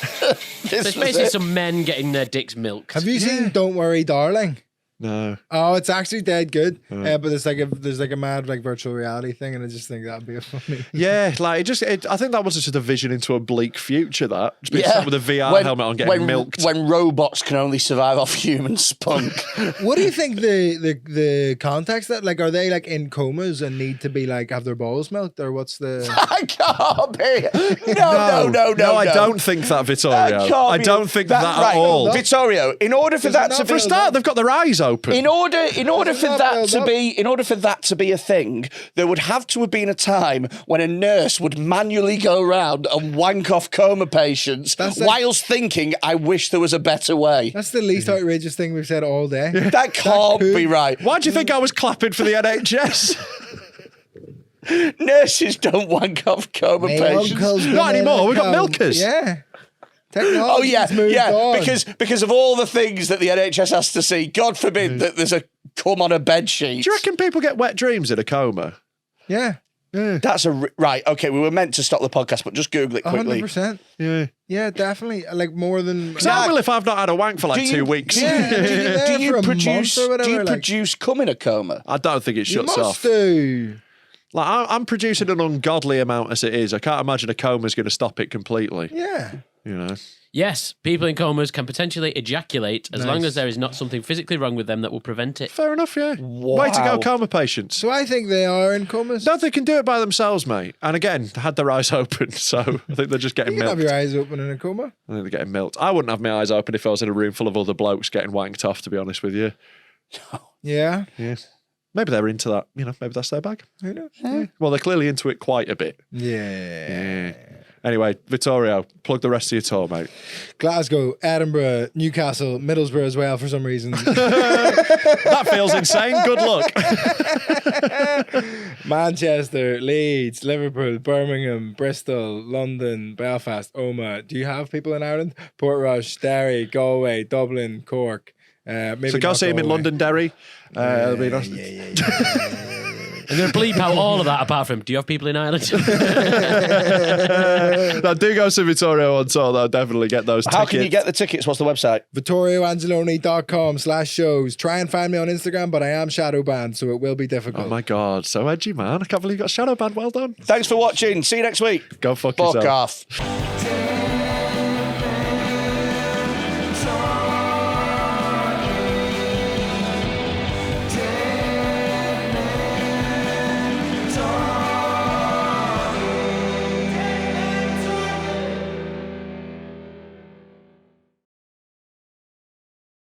There's basically some men getting their dicks milked. Have you seen Don't Worry, Darling? No. Oh, it's actually dead good. But there's like a mad like virtual reality thing, and I just think that'd be funny. Yeah, like I think that was just a vision into a bleak future. That just being sat with a VR helmet on, getting milked. When robots can only survive off human spunk. What do you think the context that like are they like in comas and need to be like have their balls milked, or what's the? I can't be. No, I don't think that, Vittorio. can't I be- don't think that right, at all. Vittorio, in order for that to For a be start, they've got their eyes open. in order for not that build to up? be in order for that to be a thing, there would have to have been a time when a nurse would manually go around and wank off coma patients That's like- whilst thinking, I wish there was a better way. That's the least outrageous thing we've said all day. That can't be right. Why do you think I was clapping for the NHS? Nurses don't wank off coma My patients. uncle's Not been anymore, in we've got account. milkers. Yeah. Oh Technology's moved on. because of all the things that the NHS has to see. God forbid that there's a cum on a bed sheet. Do you reckon people get wet dreams in a coma? Yeah. That's right. Okay, we were meant to stop the podcast, but just Google it quickly. 100%. Yeah. Yeah, definitely. Like more than. So I will if I've not had a wank for like Do 2 you- weeks. Yeah, Do you for a produce? month or whatever, Do you like- produce cum in a coma? I don't think it You shuts must off. do. Like I'm producing an ungodly amount as it is. I can't imagine a coma is going to stop it completely. Yeah. You know. Yes, people in comas can potentially ejaculate as long as there is not something physically wrong with them that will prevent it. Fair enough. Yeah. Way to go, coma patients. So I think they are in comas. No, they can do it by themselves, mate. And again, they had their eyes open, so I think they're just getting You can have milked. your eyes open in a coma. I think they're getting milked. I wouldn't have my eyes open if I was in a room full of other blokes getting wanked off, to be honest with you. Yeah. Yeah. Maybe they're into that. You know, maybe that's their bag. Who knows? Yeah. Well, they're clearly into it quite a bit. Yeah. Anyway, Vittorio, plug the rest of your tour, mate. Glasgow, Edinburgh, Newcastle, Middlesbrough as well for some reason. That feels insane. Good luck. Manchester, Leeds, Liverpool, Birmingham, Bristol, London, Belfast, Omagh. Do you have people in Ireland? Portrush, Derry, Galway, Dublin, Cork. Maybe So go not see him in Galway. London, Derry. It'll be nice. I'm going to bleep out all of that apart from, do you have people in Ireland? No, do go see Vittorio on tour, though. Definitely get those tickets. How can you get the tickets? What's the website? VittorioAngelone.com/shows. Try and find me on Instagram, but I am shadow banned, so it will be difficult. Oh, my God. So edgy, man. I can't believe you got shadow banned. Well done. Thanks for watching. See you next week. Go fuck Fuck yourself. off.